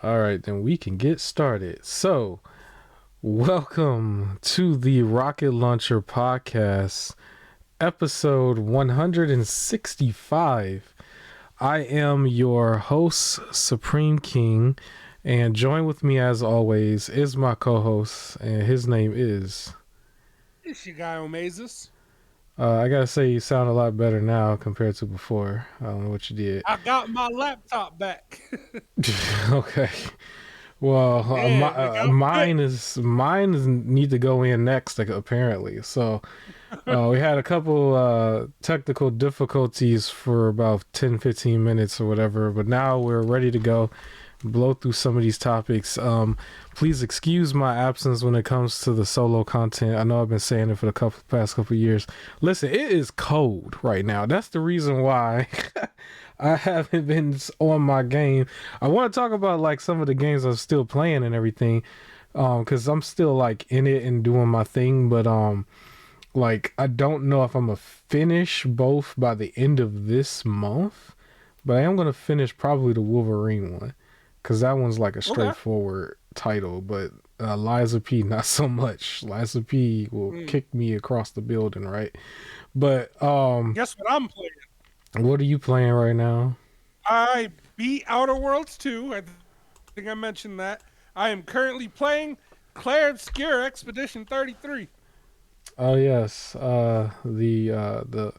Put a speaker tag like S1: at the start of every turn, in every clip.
S1: All right, then we can get started. So, welcome to the Rocket Launcher Podcast, episode 165. I am your host, Supreme King, and join with me as always is my co-host, and his name is.
S2: It's your guy Omazis.
S1: I gotta say, you sound a lot better now compared to before. I don't know what you did.
S2: I got my laptop back.
S1: Okay. Well,
S2: Yeah, like I'm fit.
S1: mine is need to go in next, like, apparently. So we had a couple technical difficulties for about 10, 15 minutes or whatever, but now we're ready to go blow through some of these topics. Please excuse my absence when it comes to the solo content. I know I've been saying it for the past couple of years. Listen, it is cold right now. That's the reason why I haven't been on my game. I want to talk about like some of the games I'm still playing and everything, because I'm still like in it and doing my thing, but like I don't know if I'm gonna finish both by the end of this month, but I am gonna finish probably the Wolverine one because that one's like a
S2: Okay.
S1: straightforward title. But Liza P, not so much. Liza P will
S2: Mm.
S1: kick me across the building, right? But
S2: Guess what I'm playing?
S1: what are you playing right now?
S2: I beat Outer Worlds 2. I think I mentioned that. I am currently playing Claire Obscure Expedition 33.
S1: Oh yes, the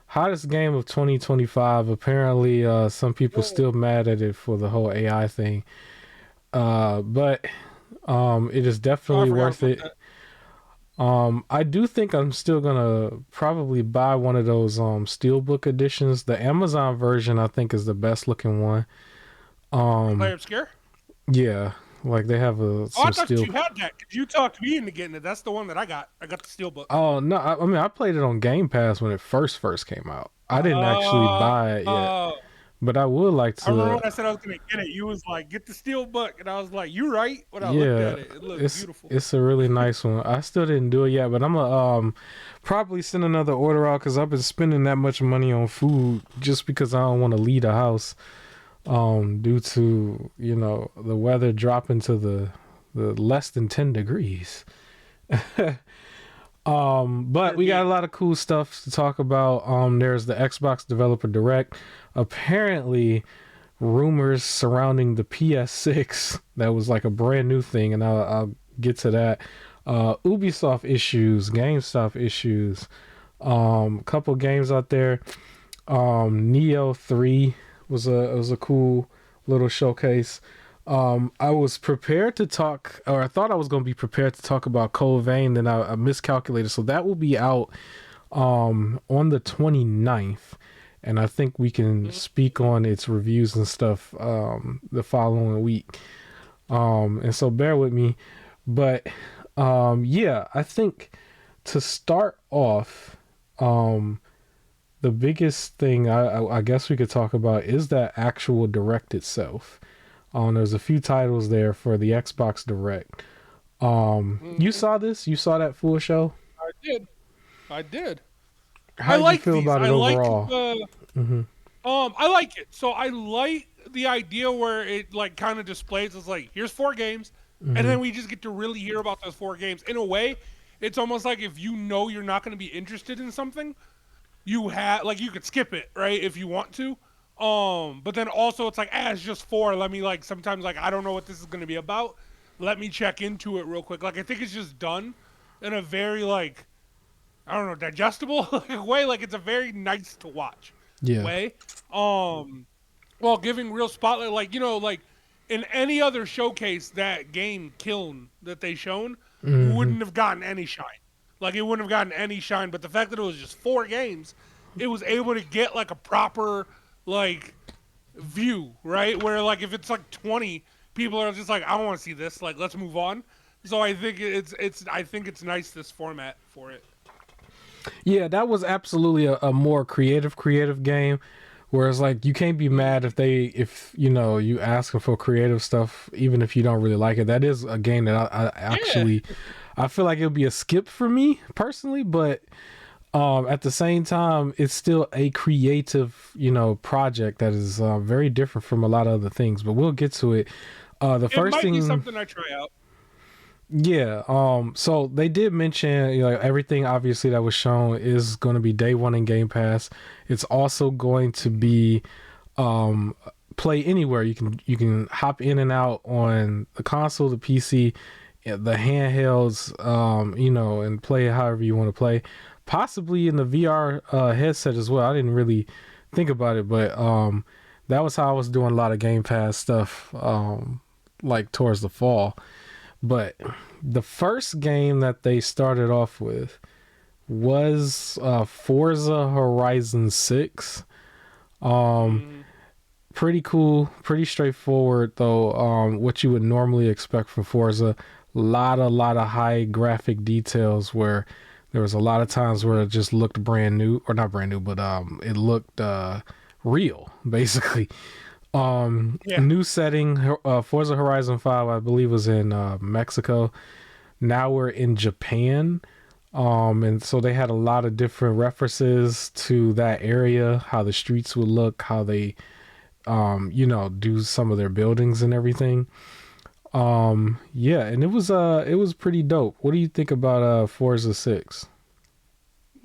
S1: hottest game of 2025. Apparently, some people
S2: Whoa.
S1: still mad at it for the whole AI thing. But it is
S2: Oh, I
S1: definitely
S2: forgot
S1: worth
S2: about
S1: it.
S2: that.
S1: I do think I'm still gonna probably buy one of those steelbook editions. The Amazon version I think is the best looking one.
S2: Claire
S1: Um,
S2: Obscure?
S1: yeah, like they have
S2: Oh, I
S1: some
S2: thought
S1: steel.
S2: you had that because you talked me into getting it. That's the one that I got. I got the Steelbook.
S1: Oh no, I mean I played it on Game Pass when it first came out. I didn't actually
S2: Uh,
S1: buy it yet,
S2: uh,
S1: but I would like
S2: I remember
S1: to.
S2: when I said I was going to get it, you was like, get the Steelbook. And I was like, you right. When I looked
S1: Yeah,
S2: at it, it looked
S1: it's
S2: beautiful.
S1: it's a really nice one. I still didn't do it yet, but I'm gonna probably send another order out because I've been spending that much money on food just because I don't want to leave the house due to the weather dropping to the less than 10 degrees. But we got a
S2: Indeed.
S1: lot of cool stuff to talk about. There's the Xbox Developer Direct. Apparently, rumors surrounding the PS6 that was like a brand new thing, and I'll get to that. Ubisoft issues, GameStop issues. Couple games out there. Nioh 3 was a cool little showcase. I was prepared to talk, or I thought I was going to be prepared to talk about Cold Vein, then I miscalculated. So that will be out on the 29th, and I think we can speak
S2: Mhm.
S1: on its reviews and stuff the following week. And so bear with me. But yeah, I think to start off, um, the biggest thing I guess we could talk about is that actual direct itself. There's a few titles there for the Xbox Direct. You
S2: Mhm.
S1: saw this? You saw that full show?
S2: I did. I did.
S1: How
S2: I
S1: did you
S2: like
S1: feel
S2: these.
S1: about it
S2: I like
S1: overall?
S2: the
S1: Mm-hmm.
S2: I like it. So I like the idea where it like kind of displays as like here's four games and
S1: Mm-hmm.
S2: then we just get to really hear about those four games. In a way, it's almost like if you know you're not going to be interested in something, you have like you could skip it, right? If you want to. But then also it's like, it's just four. Let me like sometimes like I don't know what this is going to be about. Let me check into it real quick. Like I think it's just done in a very like I don't know, digestible way. Like it's a very nice to watch
S1: Yeah.
S2: way. Um, while giving real spotlight, like like in any other showcase, that game Kiln that they shown
S1: Mm-hmm.
S2: wouldn't have gotten any shine. Like it wouldn't have gotten any shine. But the fact that it was just four games, it was able to get like a proper like view, right? Where like if it's like 20 people are just like, I don't want to see this. Like let's move on. So I think it's nice this format for it.
S1: Yeah, that was absolutely a more creative game. Whereas like you can't be mad
S2: Mhm.
S1: if you ask them for creative stuff, even if you don't really like it. That is a game that I
S2: Yeah.
S1: actually I feel like it would be a skip for me personally, but at the same time, it's still a creative project that is very different from a lot of other things. But we'll get to it. The
S2: It
S1: first
S2: might be
S1: thing,
S2: something I try out.
S1: yeah. So they did mention, everything obviously that was shown is going to be day one in Game Pass. It's also going to be um play anywhere. You can hop in and out on the console, the PC, the handhelds, and play however you want to play. Possibly in the VR headset as well. I didn't really think about it, but that was how I was doing a lot of Game Pass stuff, like towards the fall. But the first game that they started off with was Forza Horizon 6. Um,
S2: Mm-hmm.
S1: Pretty cool, pretty straightforward though. What you would normally expect from Forza, lot of high graphic details where there was a lot of times where it just looked brand new, or not brand new, but it looked real basically.
S2: Yeah.
S1: New setting, Forza Horizon 5 I believe was in Mexico. Now we're in Japan. And so they had a lot of different references to that area, how the streets would look, how they do some of their buildings and everything. Yeah, and it was pretty dope. What do you think about Forza 6?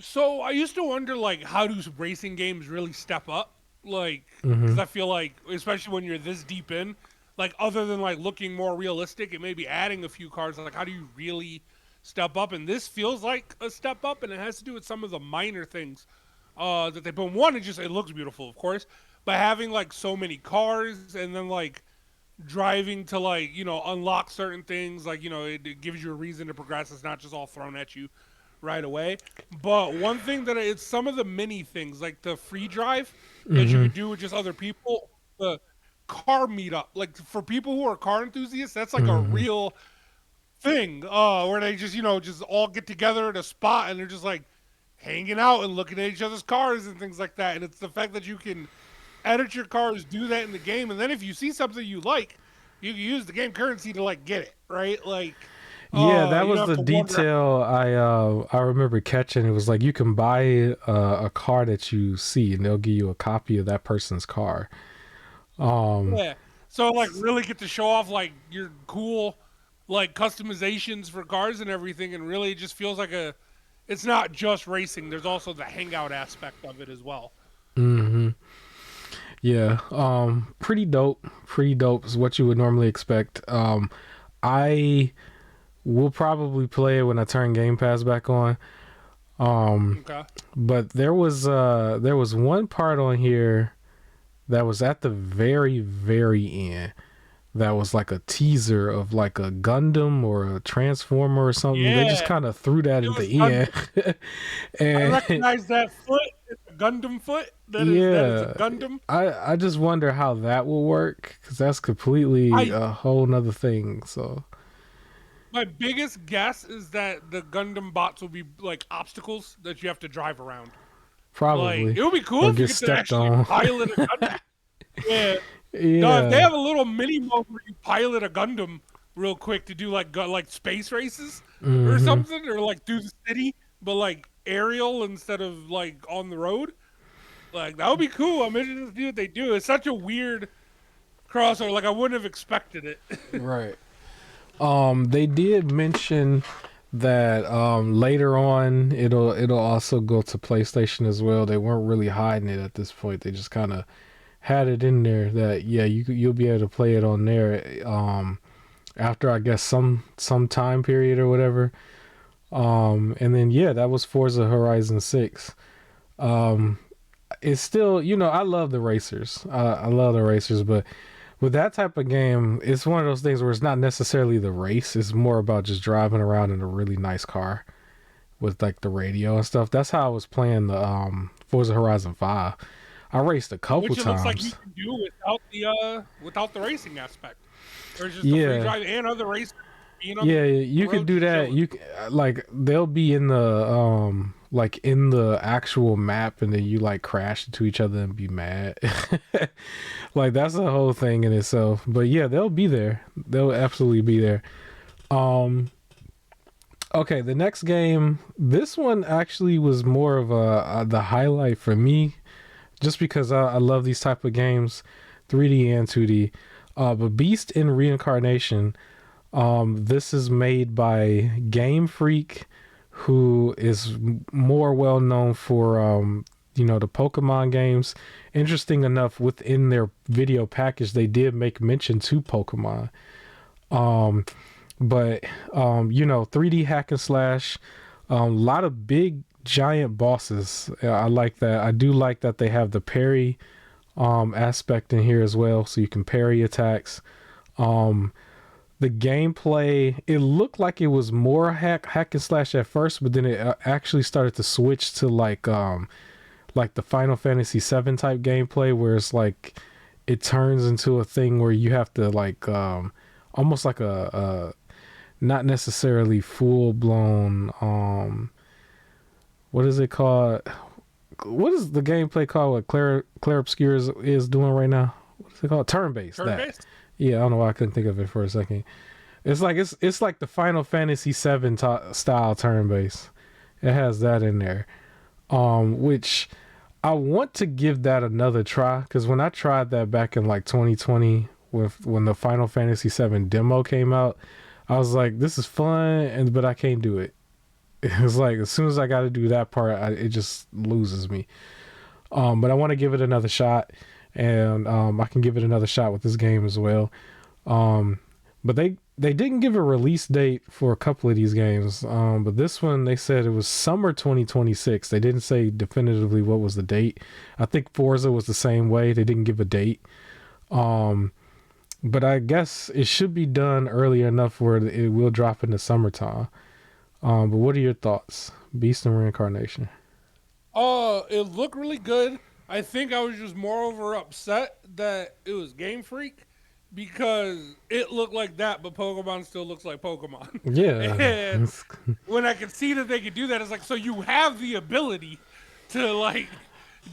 S2: So I used to wonder, like, how do racing games really step up? Like, because
S1: Mhm.
S2: I feel like, especially when you're this deep in, like, other than like looking more realistic and maybe adding a few cars, like, how do you really step up? And this feels like a step up, and it has to do with some of the minor things that they put. One, it looks beautiful, of course, but having like so many cars and then like driving to like unlock certain things, like it gives you a reason to progress. It's not just all thrown at you right away. But one thing that it's some of the mini things, like the free drive that you
S1: Mhm.
S2: could do with just other people, the car meetup, like for people who are car enthusiasts, that's like a
S1: Mhm.
S2: real thing, where they just just all get together at a spot and they're just like hanging out and looking at each other's cars and things like that. And it's the fact that you can edit your cars, do that in the game, and then if you see something you like, you can use the game currency to like get it, right? Like,
S1: Yeah, that
S2: you don't
S1: was
S2: have
S1: the
S2: to wonder.
S1: detail I remember catching. It was like you can buy a car that you see, and they'll give you a copy of that person's car. Um,
S2: Yeah. So like really get to show off like your cool like customizations for cars and everything, and really it just feels like a it's not just racing. There's also the hangout aspect of it as well.
S1: mhm. Yeah, pretty dope. Pretty dope is what you would normally expect. I will probably play it when I turn Game Pass back on. Um,
S2: Okay.
S1: but there was one part on here that was at the very end that was like a teaser of like a Gundam or a Transformer or something. They just
S2: Yeah,
S1: kind of threw that
S2: it
S1: at
S2: was
S1: the end.
S2: Gundam. I
S1: And
S2: recognize that foot. It's a Gundam foot. That is a
S1: yeah,
S2: Gundam.
S1: I just wonder how that will work because that's completely
S2: I
S1: a whole nother thing. So
S2: My biggest guess is that the Gundam bots will be like obstacles that you have to drive around. Like
S1: probably
S2: it would be cool
S1: or
S2: if you
S1: get
S2: get to
S1: stepped
S2: actually
S1: on.
S2: pilot a Gundam. Yeah. No, if they
S1: Yeah.
S2: have a little mini mode where you pilot a Gundam real quick to do like space races or
S1: Hmm.
S2: something, or like through the city, but like aerial instead of like on the road. Like that would be cool. I'm interested to see what they do. It's such a weird crossover. Like I wouldn't have expected it.
S1: Right. They did mention that later on it'll also go to PlayStation as well. They weren't really hiding it at this point. They just kind of had it in there that yeah, you'll be able to play it on there after I guess some time period or whatever. And then yeah, that was Forza Horizon 6. Um it's still, I love the racers. I love the racers, but with that type of game, it's one of those things where it's not necessarily the race. It's more about just driving around in a really nice car with like the radio and stuff. That's how I was playing the Forza Horizon 5. I raced a couple
S2: Which it looks like you
S1: times.
S2: can do without the racing aspect. Or it's just the free
S1: Yeah.
S2: drive and other racers being on
S1: Yeah,
S2: the
S1: you could
S2: road
S1: do
S2: just
S1: that.
S2: chilling.
S1: Like they'll be in the like in the actual map and then you like crash into each other and be mad. Like that's a whole thing in itself. But yeah, they'll be there. They'll absolutely be there. Um Okay, the next game. This one actually was more of the highlight for me, just because I love these type of games, 3D and 2D. But Beast in Reincarnation, this is made by Game Freak, who is more well known for the Pokemon games. Interesting enough, within their video package, they did make mention to Pokemon. Um, but 3D hack and slash, a lot of big giant bosses. I like that. I do like that they have the parry aspect in here as well, so you can parry attacks. Um, the gameplay, it looked like it was more hack and slash at first, but then it actually started to switch to like the Final Fantasy VII type gameplay, where it's like it turns into a thing where you have to like almost like a not necessarily full blown what is it called? What is the gameplay called? What Claire Obscure is doing right now? What is it called? Turn based.
S2: Turn
S1: That.
S2: based.
S1: Yeah, I don't know why I couldn't think of it for a second. It's like the Final Fantasy VII style turn based. It has that in there, which I want to give that another try, because when I tried that back in like 2020 when the Final Fantasy VII demo came out, I was like, this is fun, but I can't do it. It's like as soon as I got to do that part, it just loses me. But I want to give it another shot, and I can give it another shot with this game as well. But they didn't give a release date for a couple of these games. But this one they said it was summer 2026. They didn't say definitively what was the date. I think Forza was the same way. They didn't give a date. But I guess it should be done early enough where it will drop in the summertime. But what are your thoughts? Beast and Reincarnation.
S2: It looked really good. I think I was just moreover upset that it was Game Freak because it looked like that, but Pokemon still looks like Pokemon.
S1: Yeah.
S2: And when I could see that they could do that, it's like, so you have the ability to like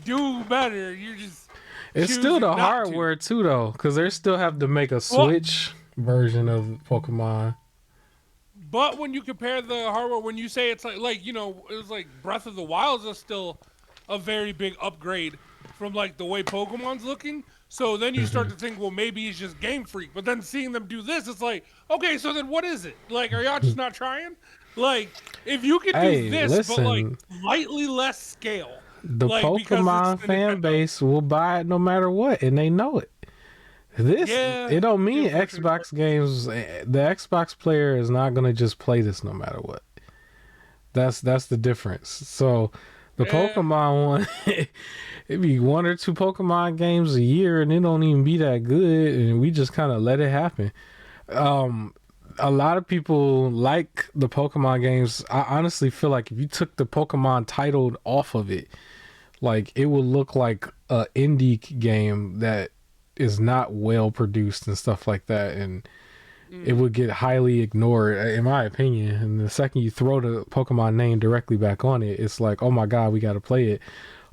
S2: do better. You're just
S1: It's still
S2: choosing
S1: the
S2: not to.
S1: hardware too, though, because they still have to make a
S2: Well,
S1: Switch version of Pokemon.
S2: but when you compare the hardware, when you say it's like it was like Breath of the Wild is still a very big upgrade from like the way Pokemon's looking. So then you start to think, well, maybe he's just Game Freak. But then seeing them do this, it's like, okay, so then what is it? Like, are y'all just not trying? Like, if you could do
S1: Hey,
S2: this, but like
S1: listen,
S2: slightly less scale,
S1: the
S2: like because it's
S1: Pokemon
S2: the
S1: fan
S2: Nintendo.
S1: base will buy it no matter what, and they know it. This
S2: Yeah,
S1: it don't
S2: yeah,
S1: mean
S2: for the most part.
S1: Xbox games. The Xbox player is not gonna just play this no matter what. That's the difference. So the
S2: Yeah,
S1: Pokemon one, it be one or two Pokemon games a year, and it don't even be that good, and we just kind of let it happen. Um, a lot of people like the Pokemon games. I honestly feel like if you took the Pokemon title off of it, like it would look like a indie game that is not well produced and stuff like that, and it
S2: mm,
S1: would get highly ignored, in my opinion. And the second you throw the Pokemon name directly back on it, it's like, oh my god, we got to play it.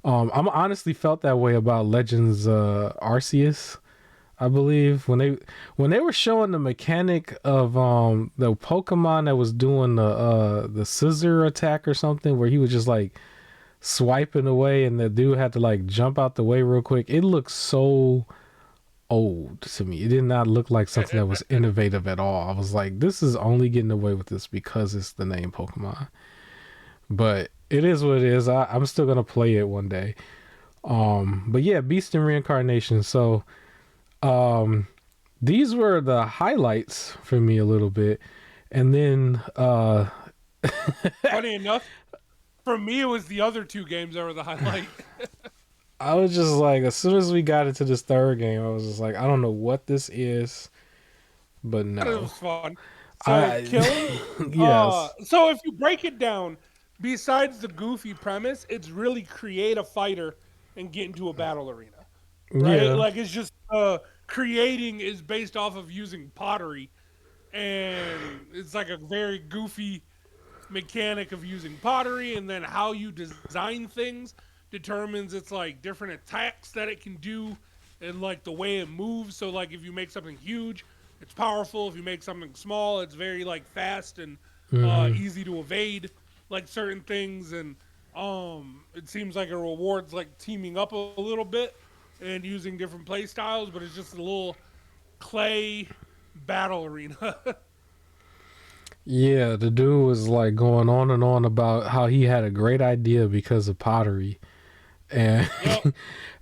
S1: I'm honestly felt that way about Legends Arceus. I believe when they were showing the mechanic of the Pokemon that was doing the scissor attack or something, where he was just like swiping away, and the dude had to like jump out the way real quick. It looked so old to me. It did not look like something that was innovative at all. I was like, this is only getting away with this because it's the name Pokemon. But it is what it is. I'm still gonna play it one day. But yeah, Beast and Reincarnation. So um, these were the highlights for me a little bit, and then
S2: funny enough, for me it was the other two games that were the highlight.
S1: I was just like, as soon as we got into this third game, I was just like, I don't know what this is, but
S2: It
S1: no,
S2: was fun. So
S1: I
S2: killing.
S1: yes,
S2: So if you break it down, besides the goofy premise, it's really create a fighter and get into a battle arena, right?
S1: yeah.
S2: Like it's just creating is based off of using pottery, and it's like a very goofy mechanic of using pottery, and then how you design things determines it's like different attacks that it can do, and like the way it moves. So like if you make something huge, it's powerful. If you make something small, it's very like fast and
S1: Hmm.
S2: easy to evade like certain things. And it seems like it rewards like teaming up a little bit and using different play styles, but it's just a little clay battle arena.
S1: Yeah, the dude was like going on and on about how he had a great idea because of pottery, and
S2: Yep.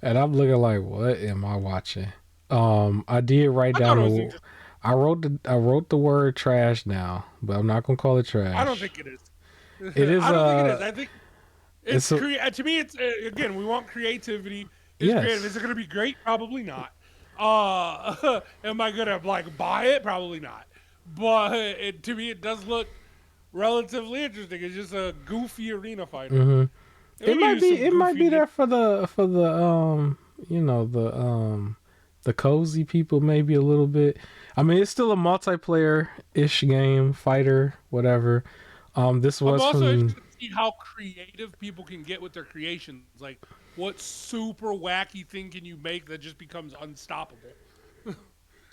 S1: and I'm looking like, what am I watching? I did write
S2: I thought
S1: down
S2: it was
S1: the,
S2: interesting.
S1: I wrote the word trash now, but I'm not gonna call it
S2: I don't
S1: trash.
S2: think it is.
S1: It is
S2: I don't think it is. I think it's
S1: it's a
S2: to me. It's again, we want creativity. It's creative. Is
S1: yes.
S2: it going to be great? Probably not. Am I gonna like buy it? Probably not. But to me, it does look relatively interesting. It's just a goofy arena fighter.
S1: Hmm.
S2: And we can use some
S1: It might be
S2: goofiness.
S1: there for the you know the cozy people maybe a little bit. I mean, it's still a multiplayer ish game, fighter, whatever. This
S2: I'm
S1: was
S2: also
S1: from
S2: interested to see how creative people can get with their creations. Like, what super wacky thing can you make that just becomes unstoppable?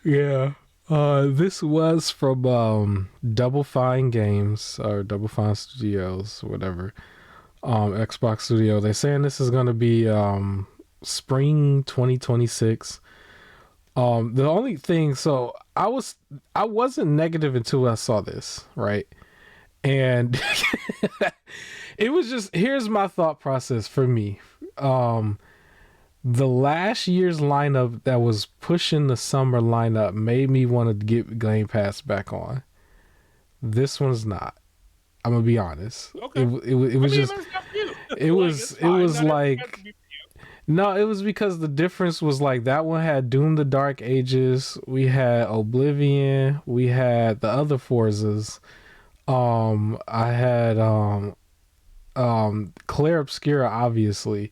S1: yeah. This was from Double Fine Games or Double Fine Studios, whatever. Xbox Studio. They're saying this is gonna be spring 2026. The only thing, so I wasn't negative until I saw this, right? And it was just here's my thought process for me. Um, the last year's lineup that was pushing the summer lineup made me want to get Game Pass back on. This one's not. I'm gonna be honest.
S2: Okay.
S1: It
S2: I
S1: was
S2: mean,
S1: just
S2: that's not for you. Like, it's
S1: it
S2: fine.
S1: was
S2: Not everything has to
S1: like
S2: be.
S1: no, it was because the difference was like that one had Doom the Dark Ages, we had Oblivion, we had the other Forzas. I had Claire Obscura, obviously,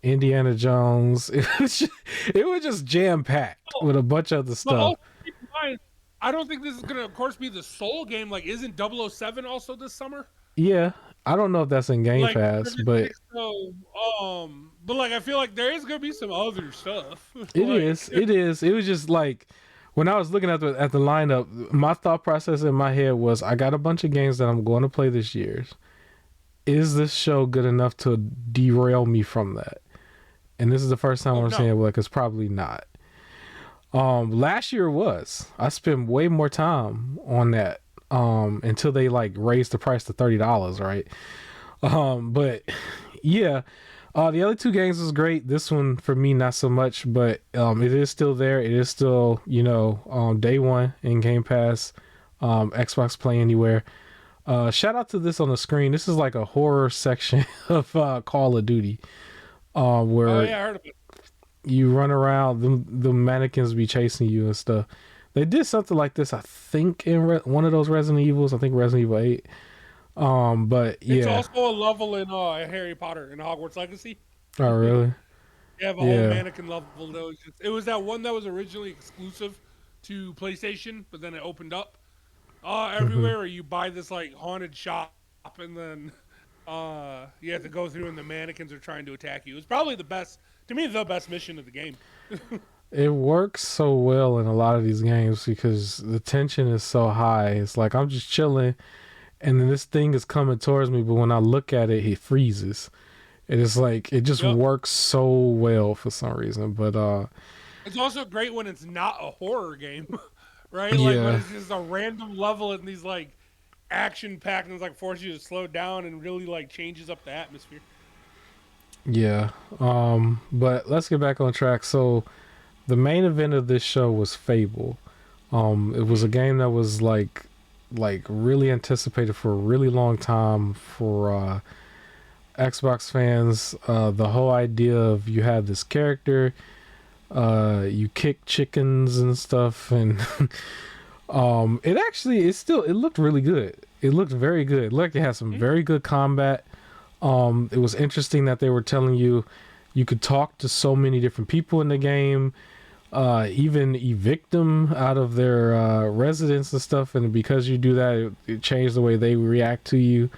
S1: Indiana Jones. It was just jam packed
S2: Oh,
S1: with a bunch of other
S2: but
S1: stuff.
S2: also keep in mind, I don't think this is gonna, of course, be the sole game. Like, isn't 007 also this summer?
S1: Yeah, I don't know if that's in Game
S2: Like,
S1: Pass, but
S2: so, but like, I feel like there is gonna be some other stuff.
S1: it is.
S2: Like,
S1: It is. It was just like when I was looking at the lineup, my thought process in my head was I got a bunch of games that I'm going to play this year. Is this show good enough to derail me from that? And this is the first time
S2: oh
S1: I'm
S2: no,
S1: saying like it's probably not. Last year was. I spent way more time on that. Until they like raised the price to $30, right? But yeah, the other two games was great. This one for me not so much, but it is still there. It is still day one in Game Pass, Xbox Play Anywhere. Shout out to this on the screen. This is like a horror section of Call of Duty,
S2: oh
S1: where
S2: yeah, I heard of it.
S1: you run around, the mannequins be chasing you and stuff. They did something like this, I think, in one of those Resident Evils. I think Resident Evil 8. But
S2: It's
S1: yeah.
S2: also a level in Harry Potter in Hogwarts Legacy.
S1: Oh, really?
S2: You have a whole
S1: Yeah.
S2: mannequin level. It was that one that was originally exclusive to PlayStation, but then it opened up
S1: Hmm.
S2: everywhere. Where you buy this like haunted shop, and then you have to go through, and the mannequins are trying to attack you. It's probably the best, to me, the best mission of the game.
S1: It works so well in a lot of these games because the tension is so high. It's like I'm just chilling, and then this thing is coming towards me, but when I look at it, it freezes. And it's like it just
S2: Yep.
S1: works so well for some reason. But
S2: It's also great when it's not a horror game, right? Like when
S1: yeah,
S2: it's just a random level and these like action packed and it's like force you to slow down and really like changes up the atmosphere.
S1: yeah. But let's get back on track. So the main event of this show was Fable. It was a
S2: Mm-hmm.
S1: game that was like really anticipated for a really long time for Xbox fans. The whole idea of you have this character, you kick chickens and stuff, and it actually it looked really good. It looked very good. Look, it had some very good combat. It was interesting that they were telling you you could talk to so many different people in the game, even evict them out of their residence and stuff. And because you do that, it changed the way they react to you.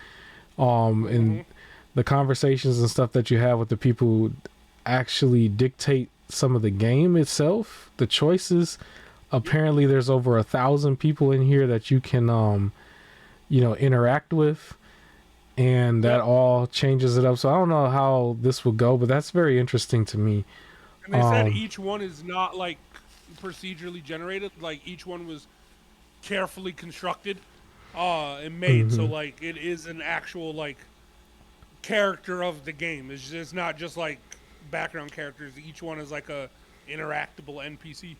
S1: And
S2: Mm-hmm.
S1: the conversations and stuff that you have with the people actually dictate some of the game itself. The choices.
S2: Yep.
S1: Apparently, there's over 1,000 people in here that you can, interact with, and that
S2: Yep.
S1: all changes it up. So I don't know how this will go, but that's very interesting to me.
S2: And they said
S1: Um,
S2: each one is not like procedurally generated. Like each one was carefully constructed and made, so
S1: Mm-hmm.
S2: like it is an actual like character of the game. It's not just like background characters. Each one is like a interactable NPC.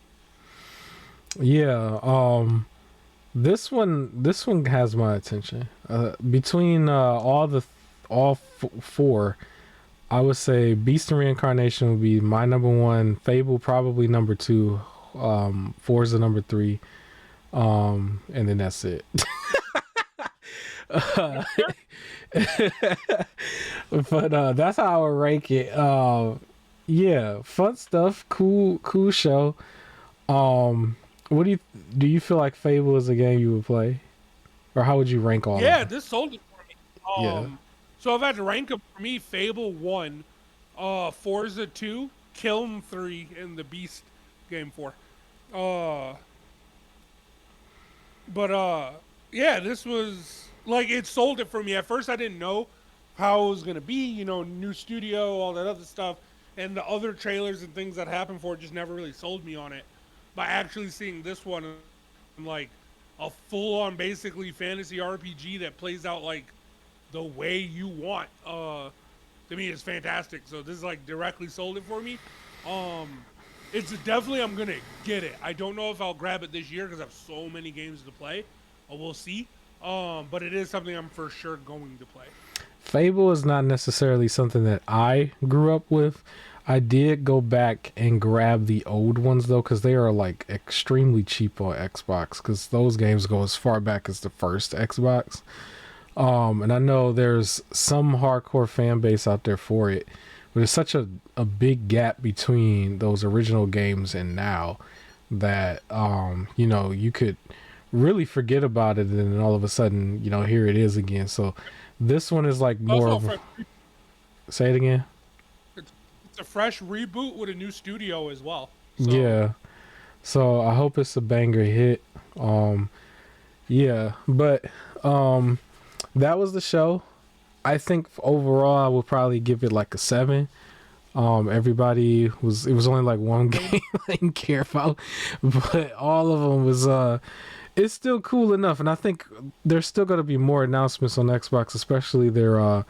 S1: Yeah. This one has my attention. Between all four, I would say Beast and Reincarnation would be my number one. Fable probably number two. Forza number three. And then that's it. Uh, but that's how I would rank it. Yeah, fun stuff. Cool show. What do you feel like Fable is a game you would play, or how would you rank all of
S2: Yeah,
S1: them?
S2: this sold it for me.
S1: Yeah.
S2: So if I had to rank them for me, Fable 1, Forza 2, Kiln 3, and the Beast game 4. Uh, but yeah, this was like it sold it for me. At first, I didn't know how it was gonna be. You know, new studio, all that other stuff, and the other trailers and things that happened for it just never really sold me on it. By actually seeing this one, and like a full-on, basically fantasy RPG that plays out like the way you want. To me, it's fantastic. So this is like directly sold it for me. Um, it's definitely I'm gonna get it. I don't know if I'll grab it this year because I have so many games to play. We'll see. But it is something I'm for sure going to play.
S1: Fable is not necessarily something that I grew up with. I did go back and grab the old ones though, because they are like extremely cheap on Xbox. Because those games go as far back as the first Xbox. And I know there's some hardcore fan base out there for it, but there's such a big gap between those original games and now that you could really forget about it, and then all of a sudden, here it is again. So this one is like more
S2: Also, a
S1: of
S2: fresh,
S1: say it again.
S2: it's, it's a fresh reboot with a new studio as well. So
S1: Yeah. So I hope it's a banger hit. Um yeah, but that was the show. I think overall I would probably give it like a 7. It was only like one game I didn't care about, but all of them was it's still cool enough, and I think there's still going to be more announcements on Xbox, especially their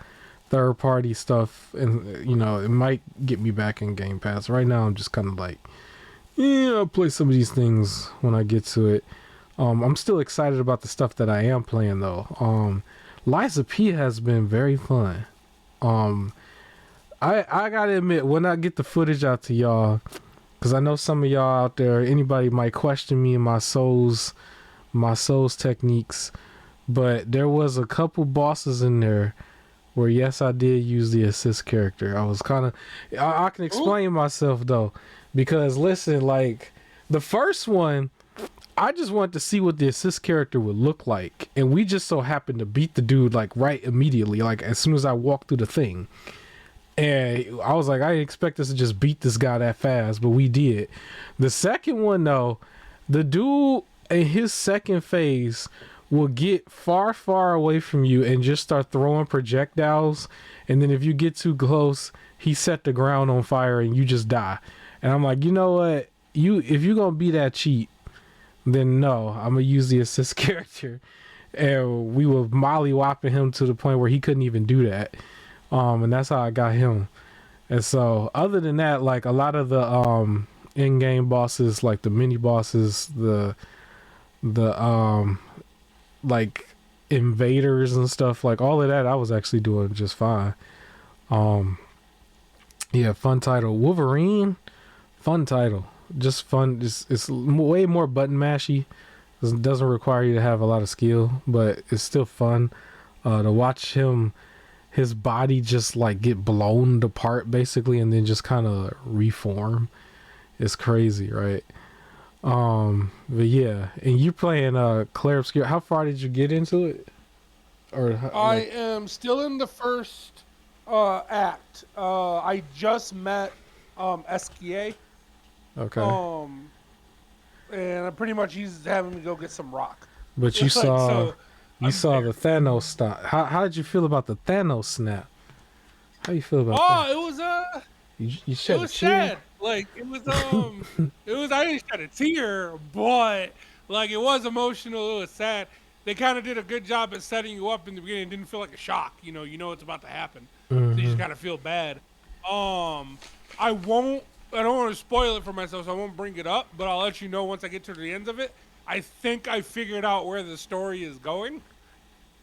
S1: third party stuff, and it might get me back in Game Pass. Right now I'm just kind of like, yeah, I'll play some of these things when I get to it. I'm still excited about the stuff that I am playing though. Liza P has been very fun. Um, I gotta admit, when I get the footage out to y'all, because I know some of y'all out there, anybody might question me and my souls techniques, but there was a couple bosses in there where yes, I did use the assist character. I was kind of, I can
S2: ooh,
S1: explain myself though, because listen, like the first one, I just wanted to see what the assist character would look like, and we just so happened to beat the dude like right immediately, like as soon as I walked through the thing. And I was like, I didn't expect us to just beat this guy that fast, but we did. The second one though, the dude in his second phase will get far, far away from you and just start throwing projectiles. And then if you get too close, he set the ground on fire and you just die. And I'm like, you know what? If you're gonna be that cheap, then no, I'm gonna use the assist character. And we were molly-whopping him to the point where he couldn't even do that. And that's how I got him. And so other than that, like a lot of the in-game bosses, like the mini bosses, the like invaders and stuff, like all of that I was actually doing just fine. Um yeah, fun title. Wolverine, fun title. Just fun. It's way more button mashy. It doesn't require you to have a lot of skill, but it's still fun to watch his body just like get blown apart basically, and then just kind of reform. It's crazy, right? But yeah, and you playing Claire Obscure. How far did you get into it? Or
S2: I
S1: like,
S2: am still in the first act. I just met SKA.
S1: okay,
S2: Um, and pretty much he's having me go get some rock.
S1: but you
S2: Like
S1: saw
S2: so,
S1: you
S2: I'm
S1: saw
S2: there.
S1: the Thanos stop. How did you feel about the Thanos snap? How you feel about that?
S2: Oh,
S1: You
S2: it
S1: shed a
S2: was
S1: tear?
S2: sad. Like it was I didn't shed a tear, but like it was emotional, it was sad. They kind of did a good job at setting you up in the beginning. It didn't feel like a shock, you know it's about to happen. So you just
S1: Hmm.
S2: kind of feel bad. Um I won't I don't want to spoil it for myself, so I won't bring it up, but I'll let you know once I get to the end of it. I think I figured out where the story is going.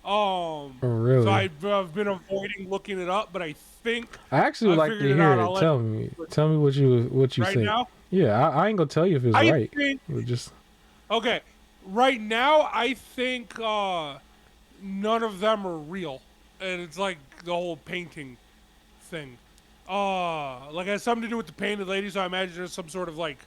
S1: Oh,
S2: So
S1: really?
S2: I've been avoiding looking it up, but I think
S1: I actually would
S2: I
S1: like
S2: figured
S1: to
S2: it
S1: hear
S2: out. I'll
S1: it.
S2: let
S1: Tell
S2: you
S1: me.
S2: know
S1: Tell me what you
S2: right
S1: think.
S2: now.
S1: Yeah, I ain't gonna tell you if it's
S2: I
S1: right.
S2: think
S1: But just
S2: okay. Right now, I think none of them are real, and it's like the whole painting thing. Like it has something to do with the painted lady, so I imagine there's some sort of like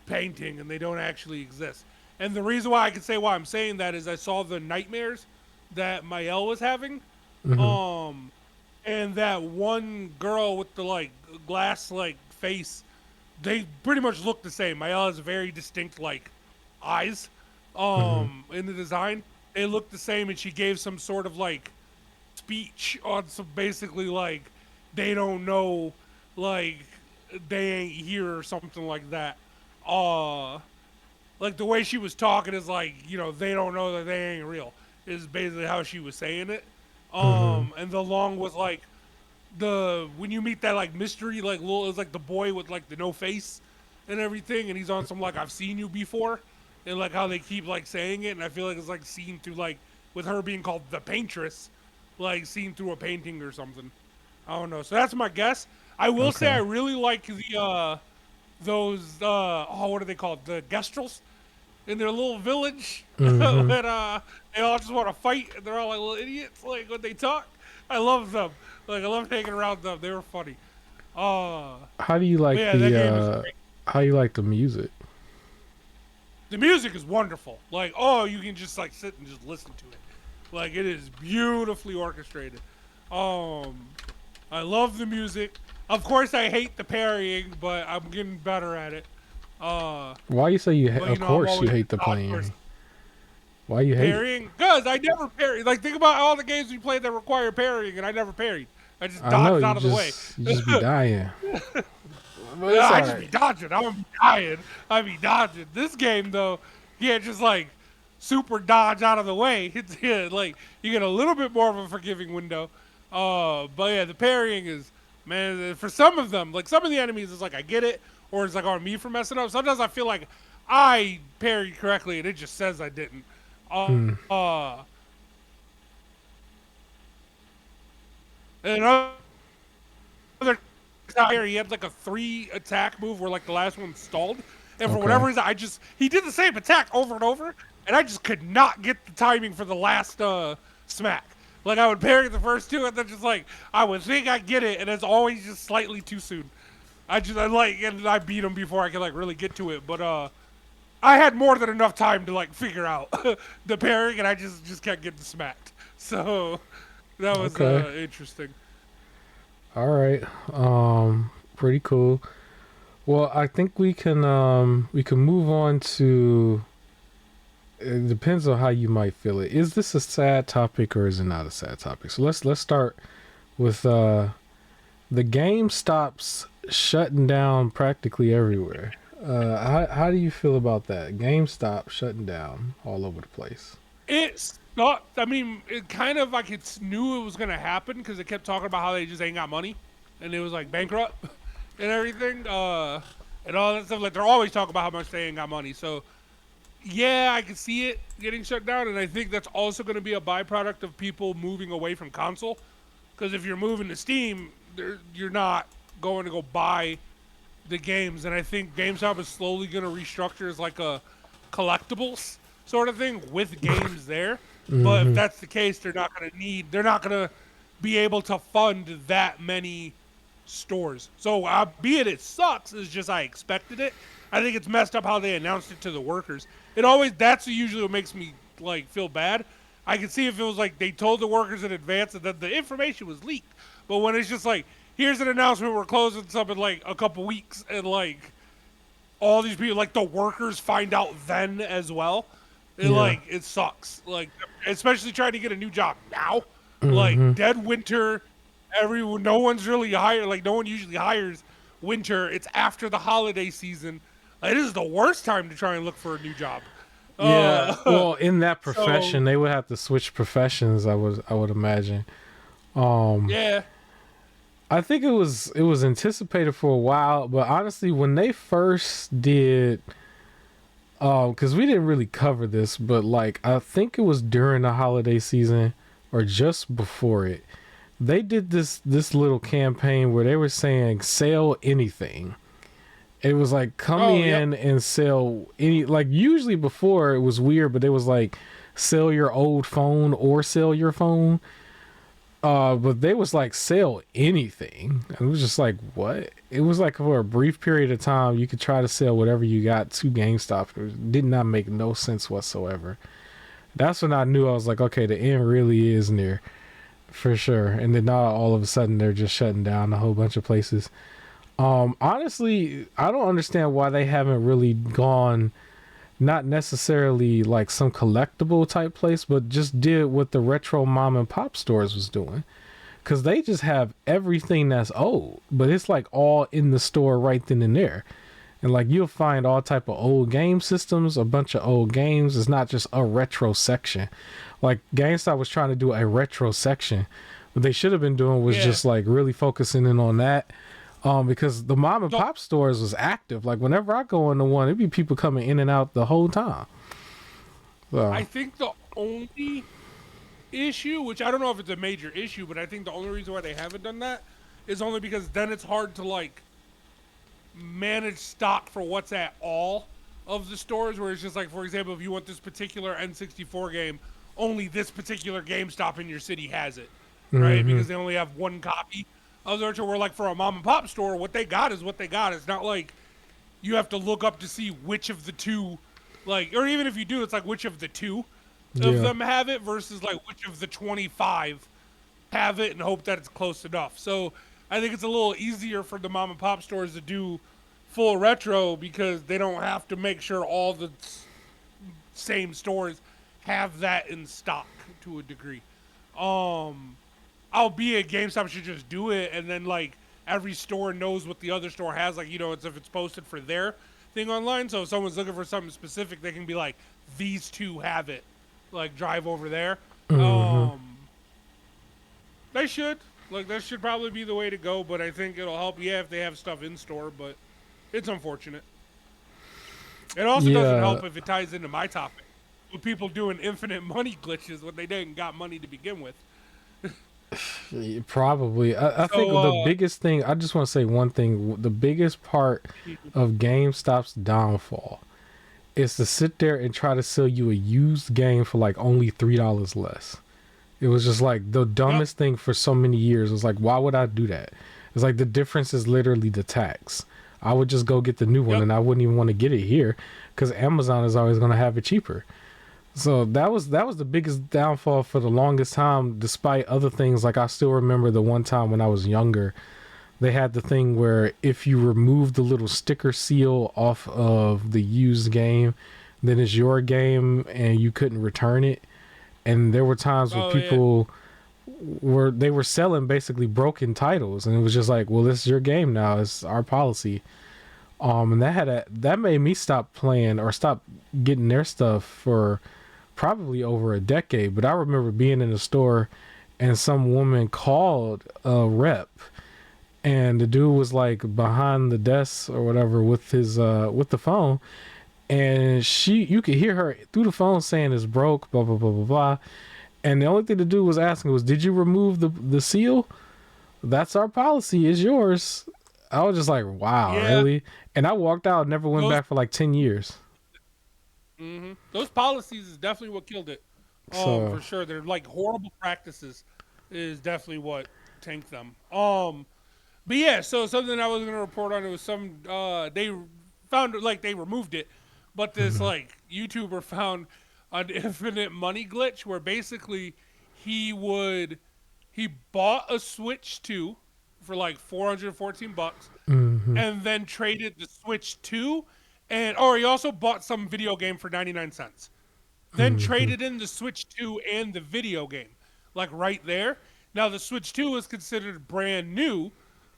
S2: painting, and they don't actually exist. And the reason why I can say why I'm saying that is I saw the nightmares that Mael was having,
S1: hmm.
S2: um, and that one girl with the like glass like face, they pretty much look the same. Mael has very distinct like eyes
S1: Hmm.
S2: in the design. They look the same, and she gave some sort of like speech on some basically like they don't know, like they ain't here or something like that. Uh like the way she was talking is like, they don't know that they ain't real. Is basically how she was saying it.
S1: Hmm.
S2: And the long was like the when you meet that like mystery like little it's like the boy with like the no face and everything, and he's on some like I've seen you before, and like how they keep like saying it, and I feel like it's like seen through like with her being called the paintress, like seen through a painting or something. I don't know. So that's my guess. I will say I
S1: Okay.
S2: really like the those what are they called? The Gestrels in their little village
S1: Hmm.
S2: when they all just want to fight and they're all like little idiots like when they talk. I love them. Like I love hanging around them. They were funny. Uh
S1: How do you
S2: but
S1: like
S2: yeah, that
S1: the
S2: game is great.
S1: how you like the music?
S2: The music is wonderful. Like you can just like sit and just listen to it. Like it is beautifully orchestrated. Um I love the music. Of course I hate the parrying, but I'm getting better at it. Uh
S1: Why you say
S2: but
S1: of
S2: I'm
S1: course you
S2: always
S1: hate the
S2: a dodge
S1: playing?
S2: person.
S1: Why you hate it?
S2: Parrying? Because I never parry. Like, think about all the games we played that require parrying, and I never parried. I just
S1: I know
S2: dodged
S1: you
S2: out of the way.
S1: just be dying. But
S2: Yeah,
S1: it's
S2: I
S1: all
S2: just
S1: right.
S2: be dodging. I don't be dying. I be dodging. This game, though, yeah, just like super dodge out of the way. It's yeah, like you get a little bit more of a forgiving window. But yeah, the parrying is man for some of them. Like some of the enemies, it's like I get it, or it's like on me for messing up. Sometimes I feel like I parried correctly, and it just says I didn't.
S1: Hmm.
S2: Uh, and other here he had like a 3 attack move where like the last one stalled, and for
S1: Okay.
S2: whatever reason he did the same attack over and over, and I just could not get the timing for the last smack. Like I would parry the first two, and then just like I would think I get it, and it's always just slightly too soon. I like and I beat him before I could like really get to it, but I had more than enough time to like figure out the parrying, and I just kept getting smacked. So that was
S1: Okay.
S2: interesting.
S1: All right. Pretty cool. Well, I think we can move on to it depends on how you might feel it. Is this a sad topic or is it not a sad topic? So let's start with the GameStops shutting down practically everywhere. How do you feel about that? GameStop shutting down all over the place.
S2: It sucked. I mean, it kind of like knew it was gonna happen because it kept talking about how they just ain't got money, and it was like bankrupt and everything, and all that stuff. Like they're always talking about how much they ain't got money. So yeah, I can see it getting shut down, and I think that's also going to be a byproduct of people moving away from console. Because if you're moving to Steam, you're not going to go buy the games, and I think GameStop is slowly going to restructure as like a collectibles sort of thing with games there. But if
S1: Mm-hmm.
S2: that's the case, they're not going to be able to fund that many stores. So, albeit it sucks, it's just I expected it. I think it's messed up how they announced it to the workers. That's usually what makes me like feel bad. I can see if it was like they told the workers in advance and then the information was leaked. But when it's just like, here's an announcement, we're closing something like a couple weeks, and like all these people, like the workers, find out then as well.
S1: Yeah.
S2: It sucks. Like especially trying to get a new job now. Like
S1: Mm-hmm.
S2: dead winter, everyone, no one's really hired. Like no one usually hires winter. It's after the holiday season. Like, this is the worst time to try and look for a new job.
S1: Yeah, well, in that
S2: So
S1: profession, they would have to switch professions. I would imagine. Um,
S2: yeah.
S1: I think it was anticipated for a while, but honestly, when they first did, because we didn't really cover this, but like I think it was during the holiday season or just before it, they did this little campaign where they were saying sell anything. It was like come
S2: Oh, yep.
S1: in and sell any, like usually before it was weird, but it was like sell your old phone or sell your phone. But they was like sell anything. It was just like what? It was like for a brief period of time you could try to sell whatever you got to GameStop. It did not make no sense whatsoever. That's when I knew I was like, okay, the end really is near for sure. And then now all of a sudden they're just shutting down a whole bunch of places. Honestly, I don't understand why they haven't really gone, not necessarily like some collectible type place, but just did what the retro mom and pop stores was doing. Cause they just have everything that's old, but it's like all in the store right then and there. And like you'll find all type of old game systems, a bunch of old games. It's not just a retro section. Like GameStop was trying to do a retro section. What they should have been doing was
S2: Yeah.
S1: just like really focusing in on that. Because the mom and
S2: So
S1: pop stores was active. Like whenever I go into one, it'd be people coming in and out the whole time.
S2: I
S1: So
S2: think the only issue, which I don't know if it's a major issue, but I think the only reason why they haven't done that is only because then it's hard to like manage stock for what's at all of the stores. Where it's just like, for example, if you want this particular N64 game, only this particular GameStop in your city has it, right?
S1: hmm
S2: Because they only have one copy of the retro. Where like for a mom and pop store, what they got is what they got. It's not like you have to look up to see which of the two, like, or even if you do, it's like which of the two of
S1: yeah,
S2: them have it versus like which of the 25 have it and hope that it's close enough. So I think it's a little easier for the mom and pop stores to do full retro because they don't have to make sure all the same stores have that in stock to a degree. Um, Albeit GameStop should just do it and then like every store knows what the other store has. Like, it's if it's posted for their thing online. So if someone's looking for something specific, they can be like, these two have it. Like drive over there.
S1: hmm
S2: Um, they should. Like that should probably be the way to go, but I think it'll help, yeah, if they have stuff in store, but it's unfortunate. It also doesn't
S1: yeah.
S2: help if it ties into my topic. With people doing infinite money glitches when they didn't got money to begin with.
S1: Probably. I think
S2: So
S1: the biggest thing, I just want to say one thing. The biggest part of GameStop's downfall is to sit there and try to sell you a used game for like only $3 less. It was just like the
S2: yep,
S1: dumbest thing for so many years. It was like, why would I do that? It's like the difference is literally the tax. I would just go get the new one
S2: yep.
S1: and I wouldn't even want to get it here because Amazon is always going to have it cheaper. So that was the biggest downfall for the longest time, despite other things. Like I still remember the one time when I was younger, they had the thing where if you remove the little sticker seal off of the used game, then it's your game and you couldn't return it. And there were times where
S2: Oh yeah.
S1: people they were selling basically broken titles, and it was just like, well, this is your game now. It's our policy. And that made me stop playing or stop getting their stuff for probably over a decade. But I remember being in the store and some woman called a rep and the dude was like behind the desk or whatever with his with the phone, and you could hear her through the phone saying it's broke, blah blah blah blah blah. And the only thing the dude was asking was, did you remove the seal? That's our policy, is yours. I was just like, wow,
S2: Yeah.
S1: really? And I walked out, never went
S2: Those
S1: back for like 10 years.
S2: those policies is definitely what killed it.
S1: So
S2: For sure. They're like horrible practices is definitely what tanked them. But yeah, so something I was gonna report on, it was some they found like they removed it, but this
S1: mhm.
S2: like YouTuber found an infinite money glitch where basically he would he bought a Switch 2 for like 414 bucks
S1: Mhm.
S2: and then traded the Switch 2 and or he also bought some video game for 99 cents. Then
S1: Mhm.
S2: traded in the Switch 2 and the video game like right there. Now the Switch 2 is considered brand new,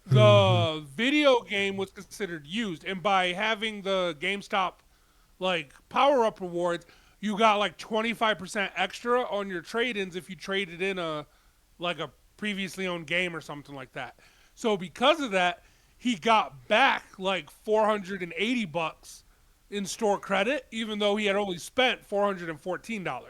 S1: Hmm.
S2: the video game was considered used, and by having the GameStop like power up rewards, you got like 25% extra on your trade-ins if you traded in a previously owned game or something like that. So because of that, he got back like $480 in store credit, even though he had only spent $414.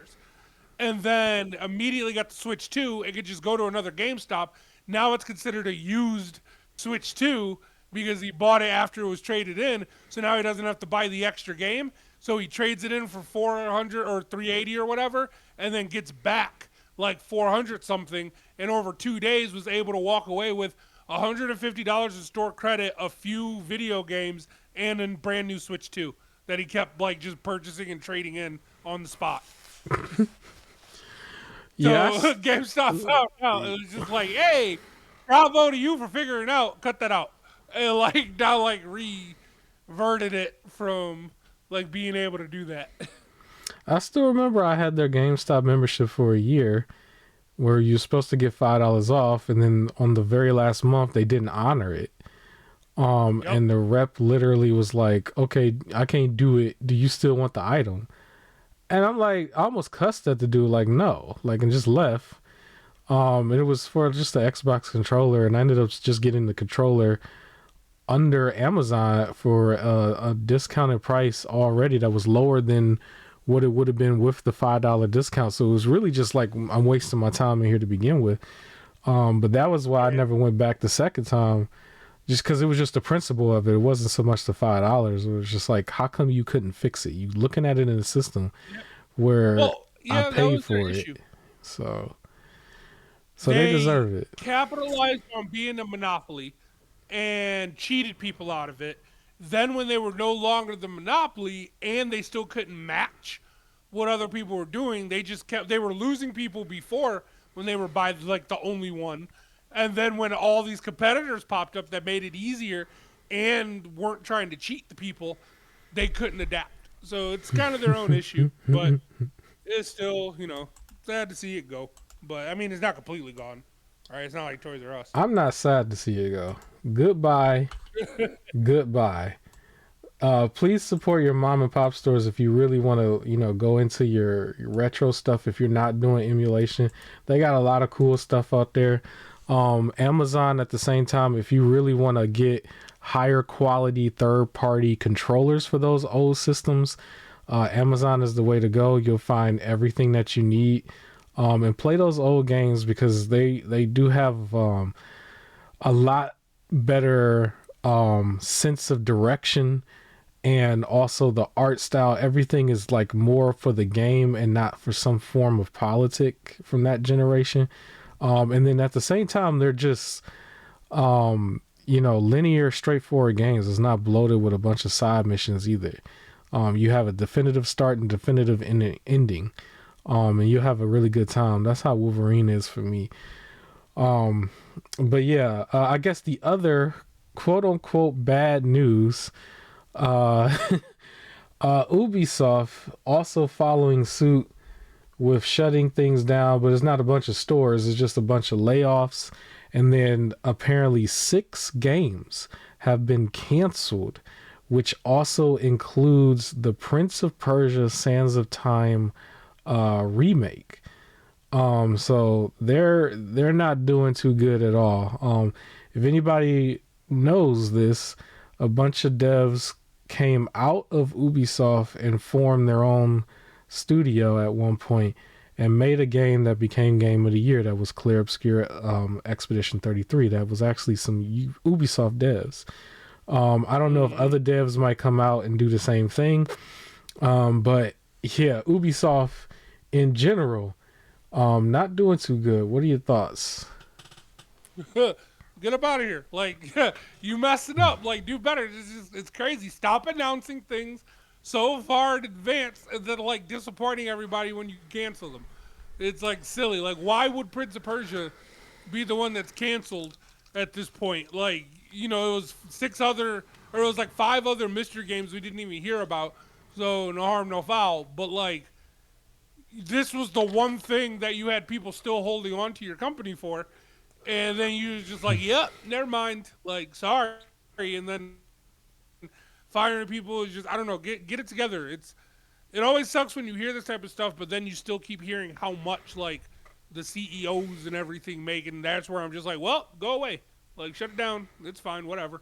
S2: And then immediately got the Switch 2 and could just go to another GameStop. Now it's considered a used Switch 2 because he bought it after it was traded in. So now he doesn't have to buy the extra game. So he trades it in for 400 or 380 or whatever, and then gets back like 400 something. And over 2 days was able to walk away with $150 in store credit, a few video games, and a brand new Switch 2 that he kept like just purchasing and trading in on the spot. So
S1: Yes.
S2: GameStop found out. It was just like, hey, bravo to you for figuring out. Cut that out. And like now, like reverted it from like being able to do that.
S1: I still remember I had their GameStop membership for a year where you're supposed to get $5 off, and then on the very last month they didn't honor it.
S2: Yep.
S1: And the rep literally was like, "Okay, I can't do it. Do you still want the item?" And I'm like, I almost cussed at the dude, like, no, like, and just left. And it was for just the Xbox controller, and I ended up just getting the controller under Amazon for a discounted price already that was lower than what it would have been with the $5 discount. So it was really just like I'm wasting my time in here to begin with. But that was why I
S2: Right.
S1: never went back the second time, just because it was just the principle of it. It wasn't so much the $5. It was just like, how come you couldn't fix it? You looking at it in the system
S2: Yeah.
S1: where
S2: Well,
S1: I
S2: yeah, that
S1: paid
S2: was their
S1: for it,
S2: issue.
S1: so they
S2: They
S1: deserve it.
S2: capitalized on being a monopoly and cheated people out of it. Then, when they were no longer the monopoly and they still couldn't match what other people were doing, they just kept. They were losing people before when they were by like the only one, and then when all these competitors popped up that made it easier and weren't trying to cheat the people, they couldn't adapt. So it's kind of their own issue, but it's still sad to see it go. But I mean, it's not completely gone. All right, it's not like Toys R Us.
S1: I'm not sad to see it go. Goodbye, goodbye. Please support your mom and pop stores if you really want to, go into your retro stuff. If you're not doing emulation, they got a lot of cool stuff out there. Amazon at the same time, if you really want to get higher quality third party controllers for those old systems, Amazon is the way to go. You'll find everything that you need. And play those old games because they do have a lot better sense of direction, and also the art style. Everything is like more for the game and not for some form of politic from that generation. And then at the same time, they're just linear, straightforward games. It's not bloated with a bunch of side missions either. You have a definitive start and definitive ending. And you have a really good time. That's how Wolverine is for me. Um, but yeah, I guess the other quote unquote bad news, uh, Ubisoft also following suit with shutting things down, but it's not a bunch of stores, it's just a bunch of layoffs. And then apparently 6 games have been canceled, which also includes the Prince of Persia Sands of Time remake. So they're not doing too good at all. If anybody knows this, a bunch of devs came out of Ubisoft and formed their own studio at one point and made a game that became Game of the Year. That was Clear Obscure Expedition 33. That was actually some Ubisoft devs. I don't know if
S2: Mm-hmm.
S1: other devs might come out and do the same thing, but yeah, Ubisoft in general, not doing too good. What are your thoughts?
S2: Get up out of here! Like you messed it up. Like do better. It's crazy. Stop announcing things so far in advance that are like disappointing everybody when you cancel them. It's like silly. Like why would Prince of Persia be the one that's canceled at this point? Like it was 6 other or it was like 5 other mystery games we didn't even hear about. So no harm, no foul. But like this was the one thing that you had people still holding on to your company for, and then you're just like, yep, never mind, like sorry, and then firing people is just I don't know, get it together. It always sucks when you hear this type of stuff, but then you still keep hearing how much like the CEOs and everything make, and that's where I'm just like, well, go away, like shut it down, it's fine, whatever.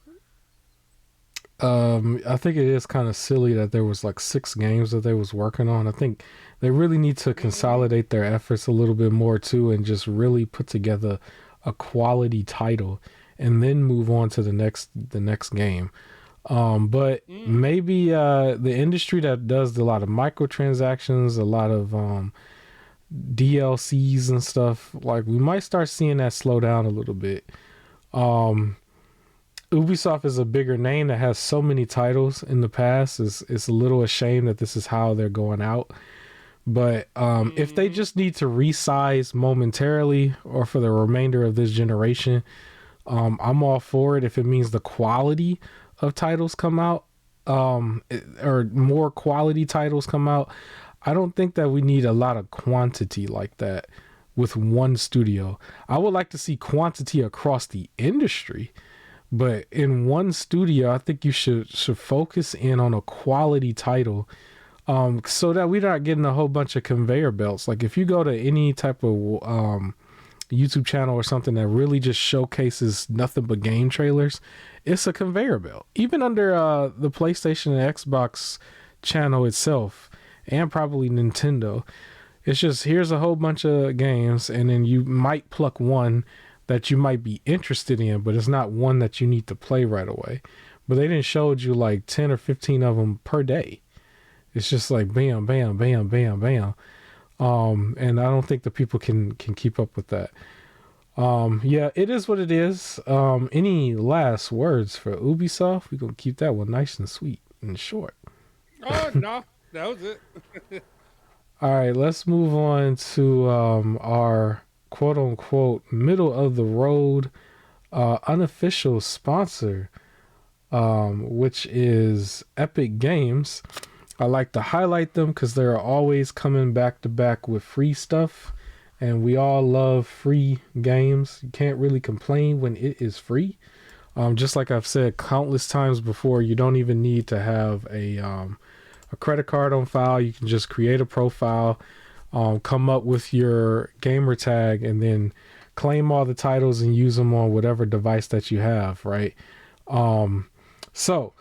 S1: I think it is kind of silly that there was like 6 games that they was working on. I think they really need to
S2: Mm-hmm.
S1: consolidate their efforts a little bit more too, and just really put together a quality title, and then move on to the next game. But
S2: Mm-hmm.
S1: maybe the industry that does a lot of microtransactions, a lot of DLCs and stuff, like we might start seeing that slow down a little bit. Um, Ubisoft is a bigger name that has so many titles in the past. It's a little ashamed that this is how they're going out. But if they
S2: Mm-hmm.
S1: just need to resize momentarily or for the remainder of this generation, I'm all for it if it means the quality of titles come out, or more quality titles come out. I don't think that we need a lot of quantity like that with one studio. I would like to see quantity across the industry, but in one studio, I think you should focus in on a quality title, so that we're not getting a whole bunch of conveyor belts. Like if you go to any type of YouTube channel or something that really just showcases nothing but game trailers, it's a conveyor belt. Even under the PlayStation and Xbox channel itself, and probably Nintendo, it's just here's a whole bunch of games, and then you might pluck one that you might be interested in, but it's not one that you need to play right away. But they didn't showed you like 10 or 15 of them per day. It's just like bam, bam, bam, bam, bam. And I don't think the people can keep up with that. Yeah, it is what it is. Any last words for Ubisoft? We're gonna keep that one nice and sweet and short.
S2: Oh no, that was it.
S1: All right, let's move on to our quote unquote middle of the road unofficial sponsor, which is Epic Games. I like to highlight them because they're always coming back to back with free stuff, and we all love free games. You can't really complain when it is free. Just like I've said countless times before, you don't even need to have a credit card on file. You can just create a profile, come up with your gamer tag, and then claim all the titles and use them on whatever device that you have, right? Um, so,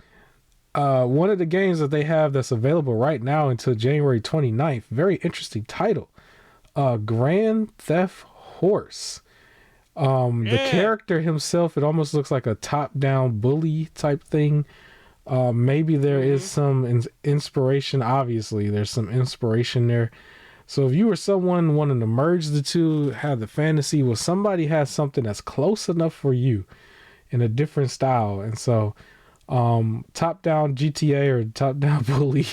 S1: one of the games that they have that's available right now until January 29th, very interesting title, Grand Theft Horse. The
S2: Yeah.
S1: character himself, it almost looks like a top-down bully type thing. Maybe there is
S2: Mm-hmm.
S1: some inspiration. Obviously, there's some inspiration there. So if you were someone wanting to merge the two, have the fantasy, well, somebody has something that's close enough for you in a different style. And so, top down GTA or top down bully,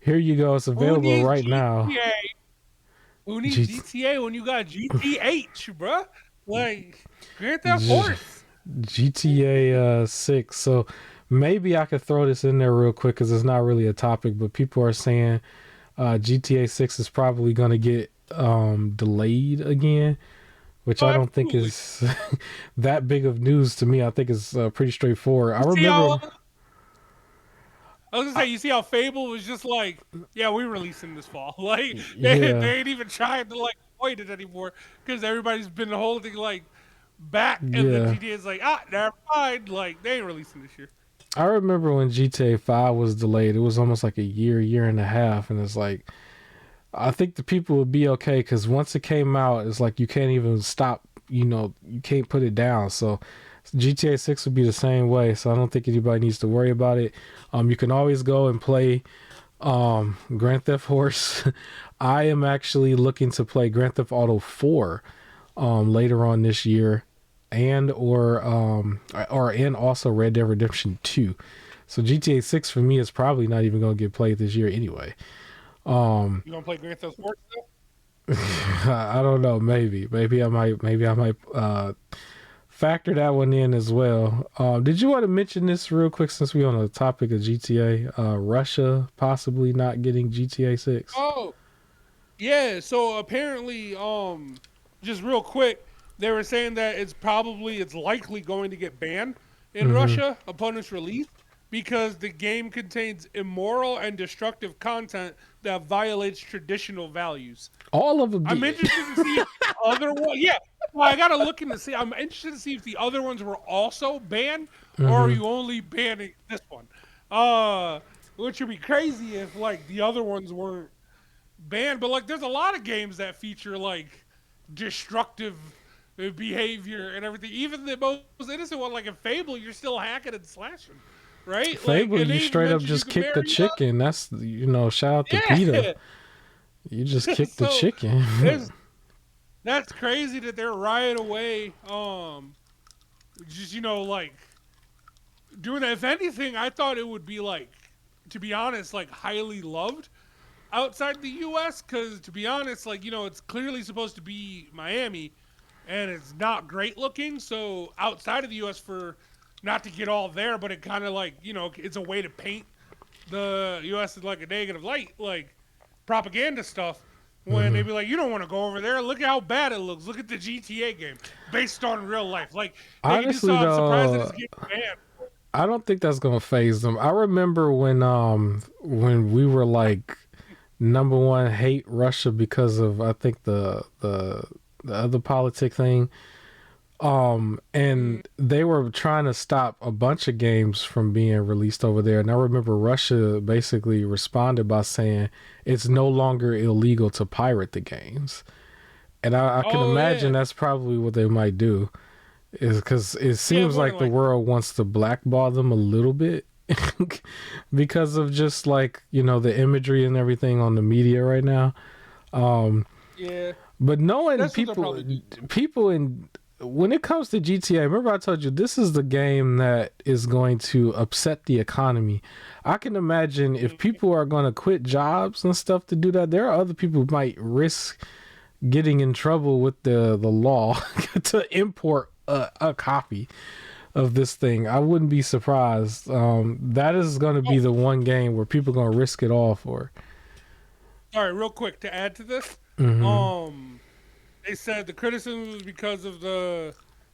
S1: here you go. It's
S2: Who
S1: available
S2: needs
S1: right now.
S2: GTA? Who needs
S1: G-
S2: GTA when you got GTH, bruh? Like Grand Theft
S1: G-
S2: Horse.
S1: GTA 6. So maybe I could throw this in there real quick because it's not really a topic, but people are saying GTA 6 is probably going to get delayed again, which
S2: Oh,
S1: I don't think
S2: absolutely.
S1: is that big of news to me. I think it's pretty straightforward. I
S2: You see how
S1: remember,
S2: I was gonna
S1: I,
S2: say, you see how Fable was just like, yeah, we're releasing this fall. Like
S1: yeah,
S2: they ain't even trying to like avoid it anymore because everybody's been holding like back, and then
S1: yeah.
S2: GTA is like, ah, never mind. Like they ain't releasing this year.
S1: I remember when GTA 5 was delayed. It was almost like a year, year and a half, and it's like I think the people would be okay because once it came out, it's like you can't even stop. You can't put it down. So GTA 6 would be the same way. So I don't think anybody needs to worry about it. You can always go and play Grand Theft Horse. I am actually looking to play Grand Theft Auto 4 later on this year, and also Red Dead Redemption 2. So GTA 6 for me is probably not even going to get played this year anyway. Um,
S2: You gonna play Grand Theft Auto?
S1: I don't know. Maybe I might factor that one in as well. Did you want to mention this real quick since we're on the topic of GTA? Russia possibly not getting GTA 6.
S2: Oh, yeah. So apparently, just real quick, they were saying that it's likely going to get banned in
S1: Mm-hmm.
S2: Russia upon its release because the game contains immoral and destructive content that violates traditional values.
S1: All of them
S2: I'm
S1: did.
S2: interested to see if the other one. Yeah, well, I gotta look into see. I'm interested to see if the other ones were also banned, or are
S1: Mm-hmm.
S2: you only banning this one? Uh, which would be crazy if like the other ones weren't banned. But like, there's a lot of games that feature like destructive behavior and everything. Even the most innocent one, like in Fable, you're still hacking and slashing, right? Like,
S1: Fable,
S2: and
S1: you
S2: they even
S1: straight up
S2: mentioned you
S1: just
S2: can
S1: kick the
S2: marry young.
S1: chicken. That's, shout out to PETA.
S2: Yeah.
S1: You just kick the
S2: So
S1: chicken.
S2: it's that's crazy that they're right away. Just like doing that. If anything, I thought it would be like, to be honest, like highly loved outside the U.S. Because to be honest, like it's clearly supposed to be Miami, and it's not great looking. So outside of the U.S. for not to get all there, but it kind of like it's a way to paint the U.S. in like a negative light, like propaganda stuff. When they
S1: Hmm.
S2: be like, you don't want to go over there. Look at how bad it looks. Look at the GTA game based on real life. Like they can do so.
S1: Honestly,
S2: I'm surprised that it's
S1: though,
S2: getting banned.
S1: I don't think that's gonna phase them. I remember when we were like number one hate Russia because of, I think, the other politic thing.
S2: Mm.
S1: And they were trying to stop a bunch of games from being released over there. And I remember Russia basically responded by saying it's no longer illegal to pirate the games. And I can
S2: Oh
S1: imagine
S2: yeah,
S1: that's probably what they might do, is because it
S2: yeah,
S1: seems
S2: more
S1: like
S2: than
S1: the
S2: likely.
S1: world wants to blackball them a little bit because of just like, the imagery and everything on the media right now. Um,
S2: Yeah,
S1: but knowing
S2: that's what they'll
S1: people,
S2: probably do.
S1: people in when it comes to GTA, remember I told you this is the game that is going to upset the economy. I can imagine if
S2: Mm.
S1: people are going to quit jobs and stuff to do that, there are other people who might risk getting in trouble with the law to import a copy of this thing. I wouldn't be surprised. That is going to be
S2: Oh,
S1: the one game where people are going to risk it all for.
S2: sorry, real quick to add to this.
S1: Hmm.
S2: Um, they said the criticism was because of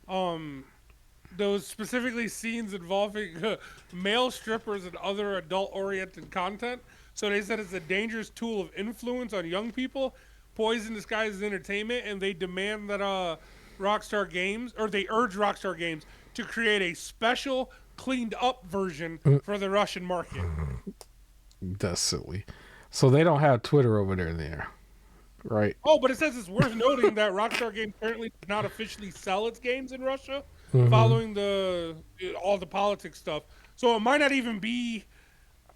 S2: um those specifically scenes involving male strippers and other adult-oriented content. So they said it's a dangerous tool of influence on young people, poison disguised as entertainment, and they demand that Rockstar Games, or they urge Rockstar Games to create a special, cleaned-up version for the Russian market.
S1: That's silly. So they don't have Twitter over there, right?
S2: Oh, but it says it's worth noting that Rockstar Games currently does not officially sell its games in Russia,
S1: Hmm.
S2: following the all the politics stuff. So it might not even be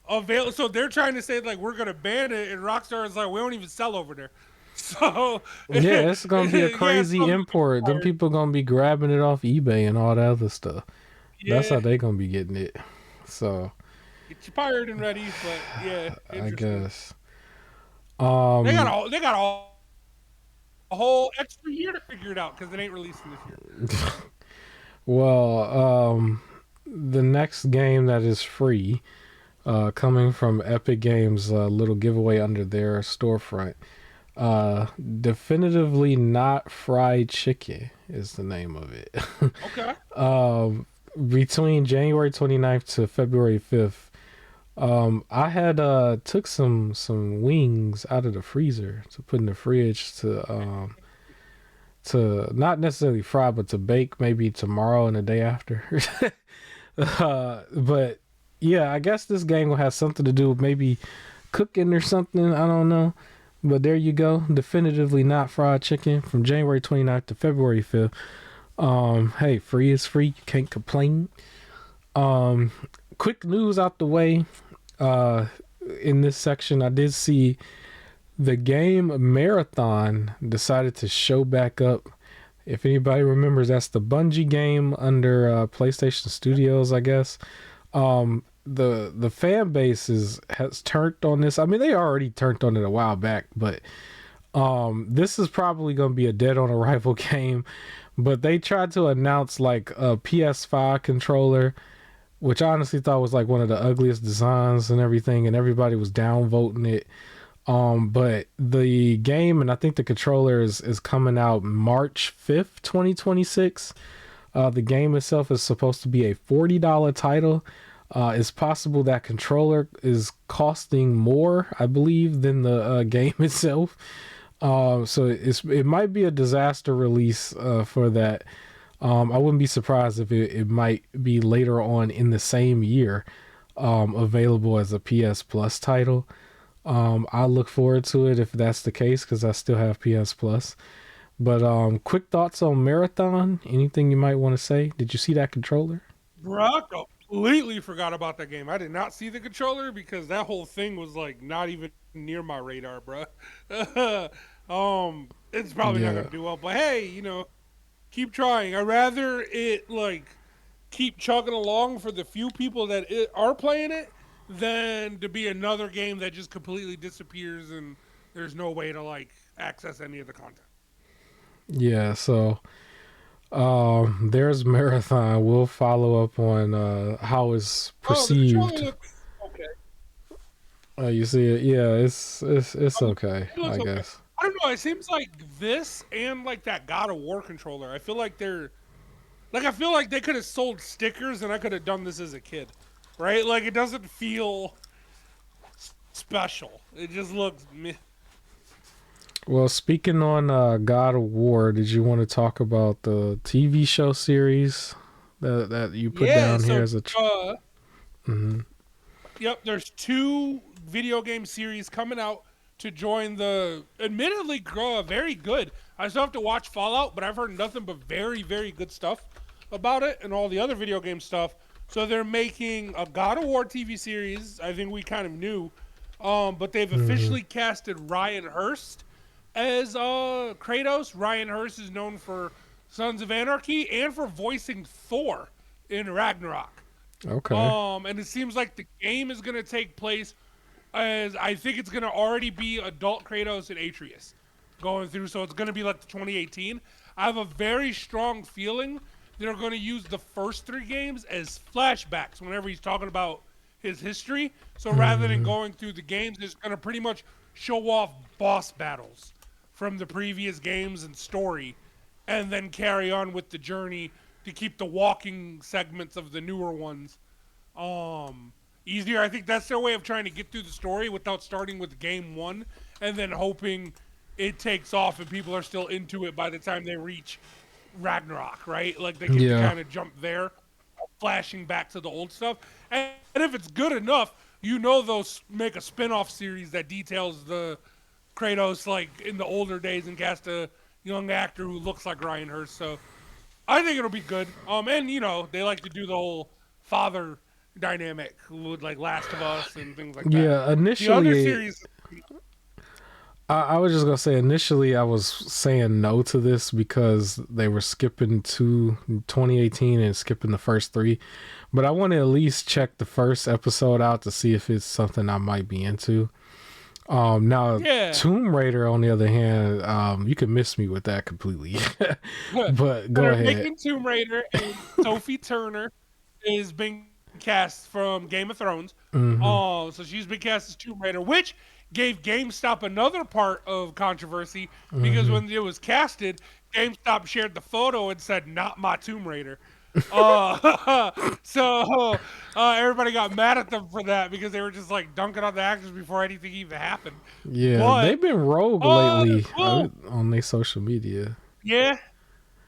S2: available. So they're trying to say like we're gonna ban it, and Rockstar is like we don't even sell over there. So
S1: Yeah, it's gonna be a
S2: yeah, it's
S1: crazy
S2: probably gonna be
S1: import. Them
S2: fired.
S1: people gonna be grabbing it off eBay and all that other stuff. That's how
S2: Yeah,
S1: they gonna be getting it. So
S2: get you fired and ready. But yeah,
S1: I
S2: interesting.
S1: guess.
S2: They got
S1: Um.
S2: a whole extra year to figure it out because it ain't releasing this year.
S1: Well, the next game that is free, coming from Epic Games, little giveaway under their storefront. Definitively not fried chicken is the name of it.
S2: Okay.
S1: um, between January 29th to February 5th, I had took some wings out of the freezer to put in the fridge to not necessarily fry, but to bake maybe tomorrow and the day after. But yeah, I guess this game will have something to do with maybe cooking or something. I don't know. But there you go. Definitively not fried chicken from January 29th to February 5th. Hey, free is free. You can't complain. Um, quick news out the way. Uh, in this section, I did see the game Marathon decided to show back up. If anybody remembers, that's the Bungie game under PlayStation Studios, I guess. The fan base has turned on this. I mean, they already turned on it a while back, but this is probably going to be a dead on arrival game. But they tried to announce like a PS5 controller, which I honestly thought was like one of the ugliest designs and everything, and everybody was downvoting it. But the game and I think the controller is coming out March 5th, 2026. The game itself is supposed to be a $40 title. It's possible that controller is costing more, I believe, than the game itself. So it might be a disaster release for that. I wouldn't be surprised if it might be later on in the same year, available as a PS Plus title. I look forward to it if that's the case because I still have PS Plus. But quick thoughts on Marathon? Anything you might want to say? Did you see that controller?
S2: Bruh, completely forgot about that game. I did not see the controller because that whole thing was like not even near my radar, bruh. It's probably not
S1: Yeah,
S2: gonna do well, but hey, keep trying. I'd rather it like keep chugging along for the few people that are playing it than to be another game that just completely disappears and there's no way to like access any of the content.
S1: yeah. So there's Marathon. We'll follow up on how it's
S2: Oh, the controller
S1: perceived.
S2: looks okay.
S1: You see it? Yeah, it's
S2: Um,
S1: okay,
S2: it looks
S1: I
S2: okay.
S1: guess.
S2: I don't know. It seems like this and like that God of War controller. I feel like they're like I feel like they could have sold stickers and I could have done this as a kid, right? Like it doesn't feel special. It just looks meh.
S1: Well, speaking on God of War, did you want to talk about the TV show series that you put
S2: Yeah.
S1: down here
S2: So,
S1: as a?
S2: uh,
S1: Mhm.
S2: yep. There's two video game series coming out to join the admittedly very good. I still have to watch Fallout, but I've heard nothing but very very good stuff about it and all the other video game stuff. So they're making a God of War TV series. I think we kind of knew, but they've
S1: Mhm.
S2: officially casted Ryan Hurst as Kratos. Ryan Hurst is known for Sons of Anarchy and for voicing Thor in Ragnarok.
S1: Okay.
S2: And it seems like the game is gonna take place as I think it's gonna already be adult Kratos and Atreus going through, so it's gonna be like the 2018. I have a very strong feeling they're gonna use the first three games as flashbacks whenever he's talking about his history. So rather than
S1: Mhm.
S2: going through the games, it's gonna pretty much show off boss battles from the previous games and story, and then carry on with the journey to keep the walking segments of the newer ones um easier. I think that's their way of trying to get through the story without starting with game one and then hoping it takes off and people are still into it by the time they reach Ragnarok, right? Like they get to
S1: Yeah.
S2: kind of jump there, flashing back to the old stuff. And if it's good enough, they'll make a spin-off series that details the Kratos like in the older days and cast a young actor who looks like Ryan Hurst. So I think it'll be good. And they like to do the whole father dynamic with like Last of Us and things like that.
S1: Yeah.
S2: The other
S1: Initially,
S2: series,
S1: I was just gonna say initially I was saying no to this because they were skipping to 2018 and skipping the first three, but I want to at least check the first episode out to see if it's something I might be into. Now
S2: yeah,
S1: Tomb Raider, on the other hand, you can miss me with that completely. But go
S2: they're
S1: ahead.
S2: making Tomb Raider, and Sophie Turner is being cast from Game of Thrones.
S1: Hmm.
S2: So she's been cast as Tomb Raider, which gave GameStop another part of controversy because
S1: Hmm.
S2: when it was casted, GameStop shared the photo and said, "Not my Tomb Raider." So everybody got mad at them for that because they were just like dunking on the actors before anything even happened.
S1: Yeah,
S2: But
S1: they've been rogue lately
S2: well,
S1: on their social media.
S2: yeah,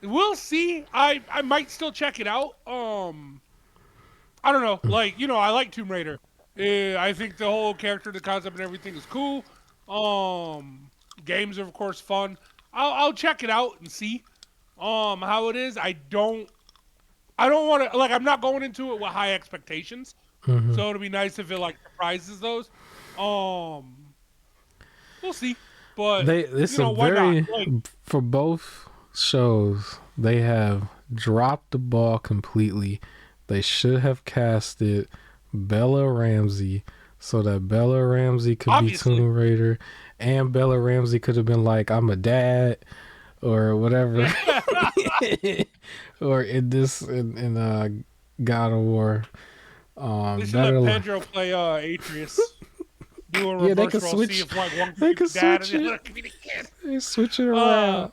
S2: we'll see. I might still check it out. I don't know. Like I like Tomb Raider. I think the whole character, the concept, and everything is cool. Games are of course fun. I'll check it out and see how it is. I don't want to like. I'm not going into it with high expectations,
S1: Hmm.
S2: so it'll be nice if it like surprises those. Um, we'll see, but
S1: They it's a
S2: why not?
S1: very
S2: Like,
S1: for both shows they have dropped the ball completely. They should have casted Bella Ramsey so that Bella Ramsey could be
S2: obviously,
S1: Tomb Raider, and Bella Ramsey could have been like, "I'm a dad" or whatever, or in God of War.
S2: they should let
S1: Better.
S2: Pedro play Atreus. do a
S1: Yeah, they
S2: reverse
S1: can
S2: role, see
S1: switch.
S2: if like one could
S1: They
S2: be
S1: can
S2: the dad and
S1: switch
S2: the
S1: it.
S2: other could be the kid.
S1: They switch it
S2: Uh,
S1: around.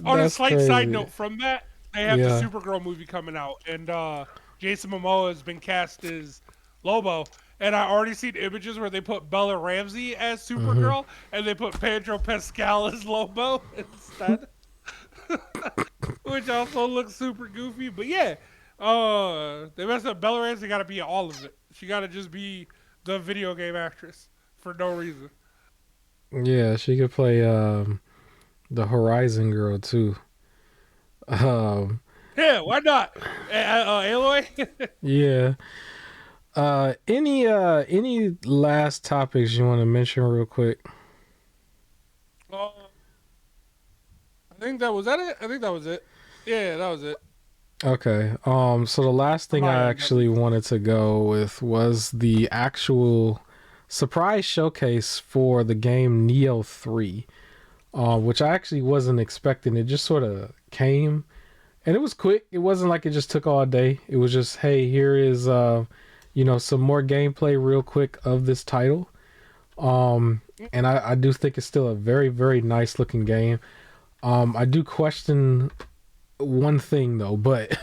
S2: on a
S1: That's
S2: slight side
S1: crazy.
S2: note from that, they have the
S1: Yeah.
S2: Supergirl movie coming out, and Jason Momoa has been cast as Lobo. And I already seen images where they put Bella Ramsey as
S1: Hmm.
S2: Supergirl, and they put Pedro Pascal as Lobo instead, which also looks super goofy. But yeah, they messed up. Bella Ramsey got to be all of it. She got to just be the video game actress for no reason.
S1: Yeah, she could play the Horizon girl too. Um,
S2: Yeah, why not? Aloy?
S1: yeah. Any last topics you want to mention real quick?
S2: uh, I think that was that it. I think that was it. Yeah, that was it.
S1: Okay. So the last
S2: On
S1: thing
S2: my
S1: I
S2: end, at
S1: actually
S2: least.
S1: wanted to go with was the actual surprise showcase for the game Neo 3, which I actually wasn't expecting. It just sort of came and it was quick. It wasn't like it just took all day. It was just, hey, here is some more gameplay real quick of this title. And I do think it's still a very, very nice looking game. I do question one thing though, but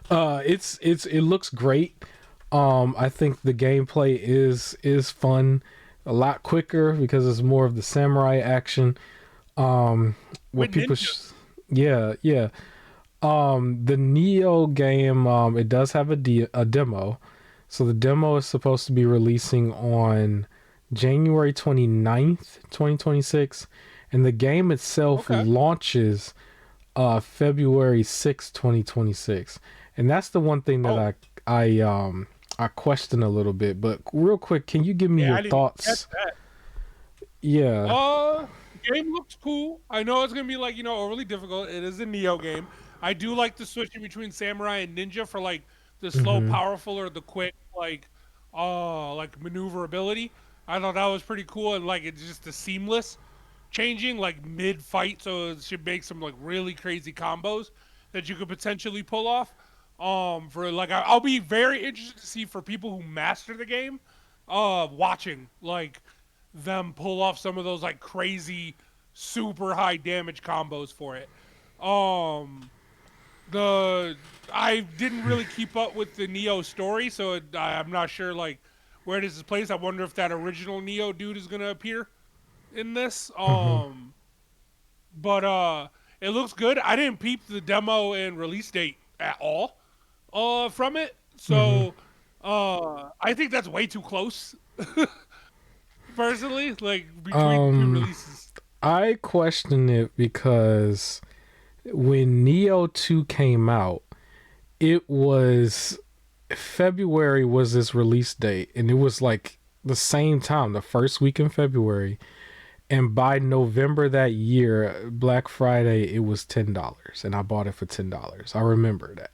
S1: it looks great. I think the gameplay is fun, a lot quicker because it's more of the samurai action. What
S2: With
S1: people,
S2: ninjas.
S1: yeah, yeah. The Neo game, it does have a demo. So the demo is supposed to be releasing on January 29th, 2026, and the game itself
S2: Okay.
S1: launches February 6th, 2026. And that's the one thing that
S2: Oh,
S1: I question a little bit. But real quick, can you give me
S2: yeah,
S1: your
S2: I didn't even catch
S1: thoughts?
S2: that.
S1: Yeah.
S2: Game looks cool. I know it's gonna be like overly difficult. It is a Neo game. I do like the switching between samurai and ninja for like the slow,
S1: Mhm.
S2: powerful, or the quick, like maneuverability. I thought that was pretty cool, and like it's just the seamless changing like mid fight, so it should make some like really crazy combos that you could potentially pull off. For like I'll be very interested to see for people who master the game, watching like them pull off some of those like crazy super high damage combos for it. Um the I didn't really keep up with the Neo story, so I'm not sure like where this is placed. I wonder if that original Neo dude is gonna appear in this.
S1: Mhm.
S2: But it looks good. I didn't peep the demo and release date at all from it.
S1: Mhm.
S2: So I think that's way too close personally, like between the two
S1: Um,
S2: releases.
S1: I question it because when Neo 2 came out, it was February was this release date, and it was like the same time, the first week in February. And by November that year, Black Friday, it was $10, and I bought it for $10. I remember that.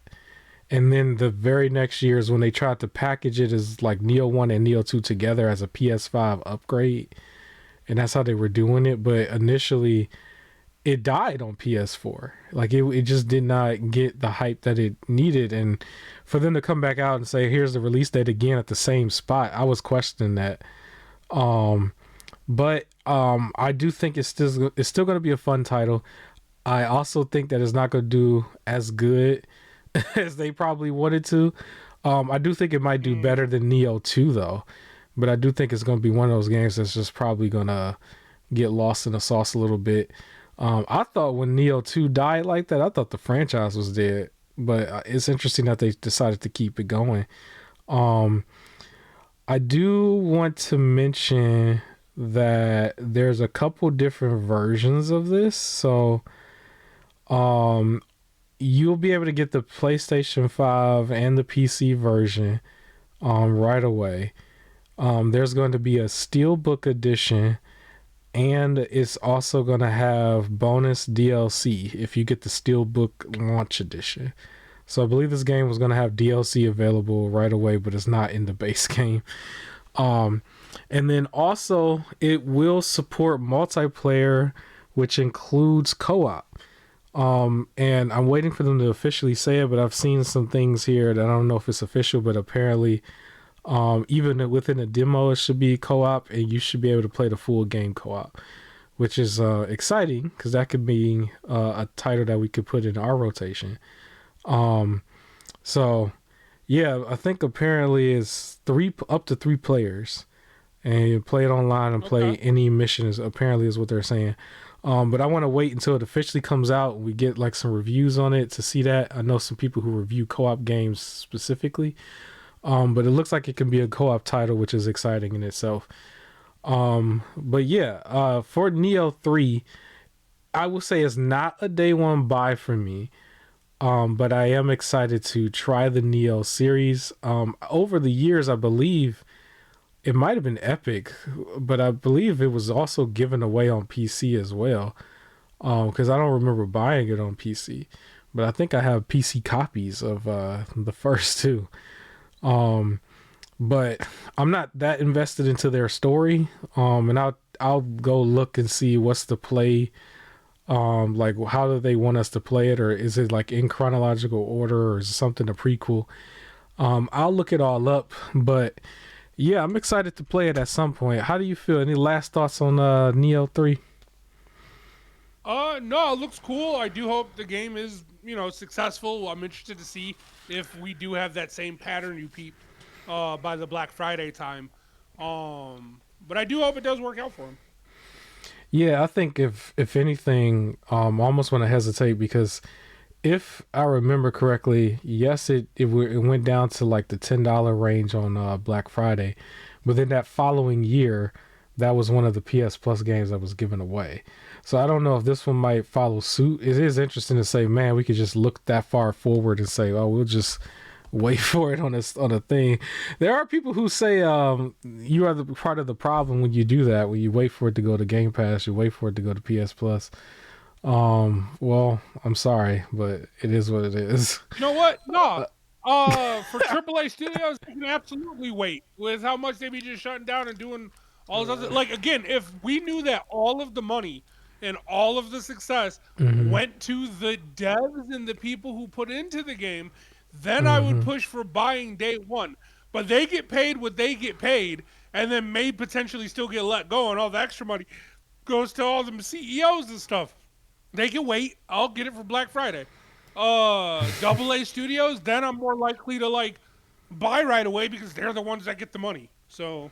S1: And then the very next year is when they tried to package it as like Neo 1 and Neo 2 together as a PS5 upgrade. And that's how they were doing it. But initially, it died on PS4. Like it just did not get the hype that it needed. And for them to come back out and say, here's the release date again at the same spot, I was questioning that. Um, but I do think it's still going to be a fun title. I also think that it's not going to do as good as they probably wanted to. I do think it might do better
S2: Mm.
S1: than Neo 2 though, but I do think it's going to be one of those games that's just probably going to get lost in the sauce a little bit. I thought when Neo 2 died like that, I thought the franchise was dead, but it's interesting that they decided to keep it going. Um, I do want to mention that there's a couple different versions of this. So, um, you'll be able to get the PlayStation 5 and the PC version right away. There's going to be a Steelbook edition, and it's also going to have bonus DLC if you get the Steelbook launch edition. So I believe this game was going to have DLC available right away, but it's not in the base game. Um, and then also it will support multiplayer, which includes co-op. And I'm waiting for them to officially say it, but I've seen some things here that I don't know if it's official, but apparently, Even within a demo, it should be co-op, and you should be able to play the full game co-op, which is exciting because that could be a title that we could put in our rotation. Um, so yeah, I think apparently it's three up to three players, and you play it online and
S2: Okay.
S1: play any missions. Apparently, is what they're saying. But I want to wait until it officially comes out and we get like some reviews on it to see that. I know some people who review co-op games specifically. But it looks like it can be a co-op title, which is exciting in itself. But yeah, for Nioh 3, I will say it's not a day one buy for me. But I am excited to try the Nioh series. Over the years, I believe it might have been Epic, but I believe it was also given away on PC as well. Because I don't remember buying it on PC, but I think I have PC copies of the first two. Um, but I'm not that invested into their story. And I'll go look and see what's the play. Like how do they want us to play it, or is it like in chronological order, or is it something a prequel? I'll look it all up, but yeah, I'm excited to play it at some point. How do you feel? Any last thoughts on Neo 3?
S2: No, it looks cool. I do hope the game is, successful. I'm interested to see if we do have that same pattern you peeped by the Black Friday time. But I do hope it does work out for him.
S1: Yeah, I think if anything, I almost want to hesitate because if I remember correctly, yes, it went down to like the $10 range on Black Friday, but then that following year, that was one of the PS Plus games that was given away. So I don't know if this one might follow suit. It is interesting to say, man, we could just look that far forward and say, oh, we'll just wait for it on a thing. There are people who say you are the part of the problem when you do that. When you wait for it to go to Game Pass, you wait for it to go to PS Plus. Well, I'm sorry, but it is what it is.
S2: You know what? No. For AAA studios, you can absolutely wait with how much they be just shutting down and doing all this other. Like again, if we knew that all of the money and all of the success
S1: Mm-hmm.
S2: went to the devs and the people who put into the game, then I would
S1: Mm-hmm.
S2: push for buying day one. But they get paid what they get paid, and then may potentially still get let go, and all the extra money goes to all them CEOs and stuff. They can wait. I'll get it for Black Friday. Double A studios, then I'm more likely to like buy right away because they're the ones that get the money. So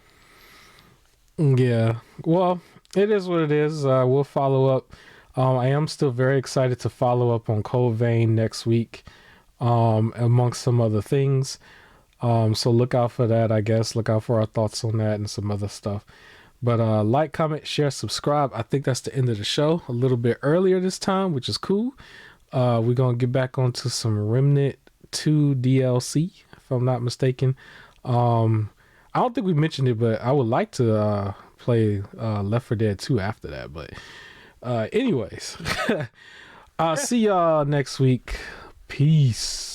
S1: Yeah. Well, it is what it is. We'll follow up. I am still very excited to follow up on Cold Vein next week, amongst some other things. So look out for that, I guess. Look out for our thoughts on that and some other stuff. But like, comment, share, subscribe. I think that's the end of the show. A little bit earlier this time, which is cool. We're going to get back onto some Remnant 2 DLC, if I'm not mistaken. Um, I don't think we mentioned it, but I would like to play Left 4 Dead 2 after that. But anyways, I'll see y'all next week. Peace.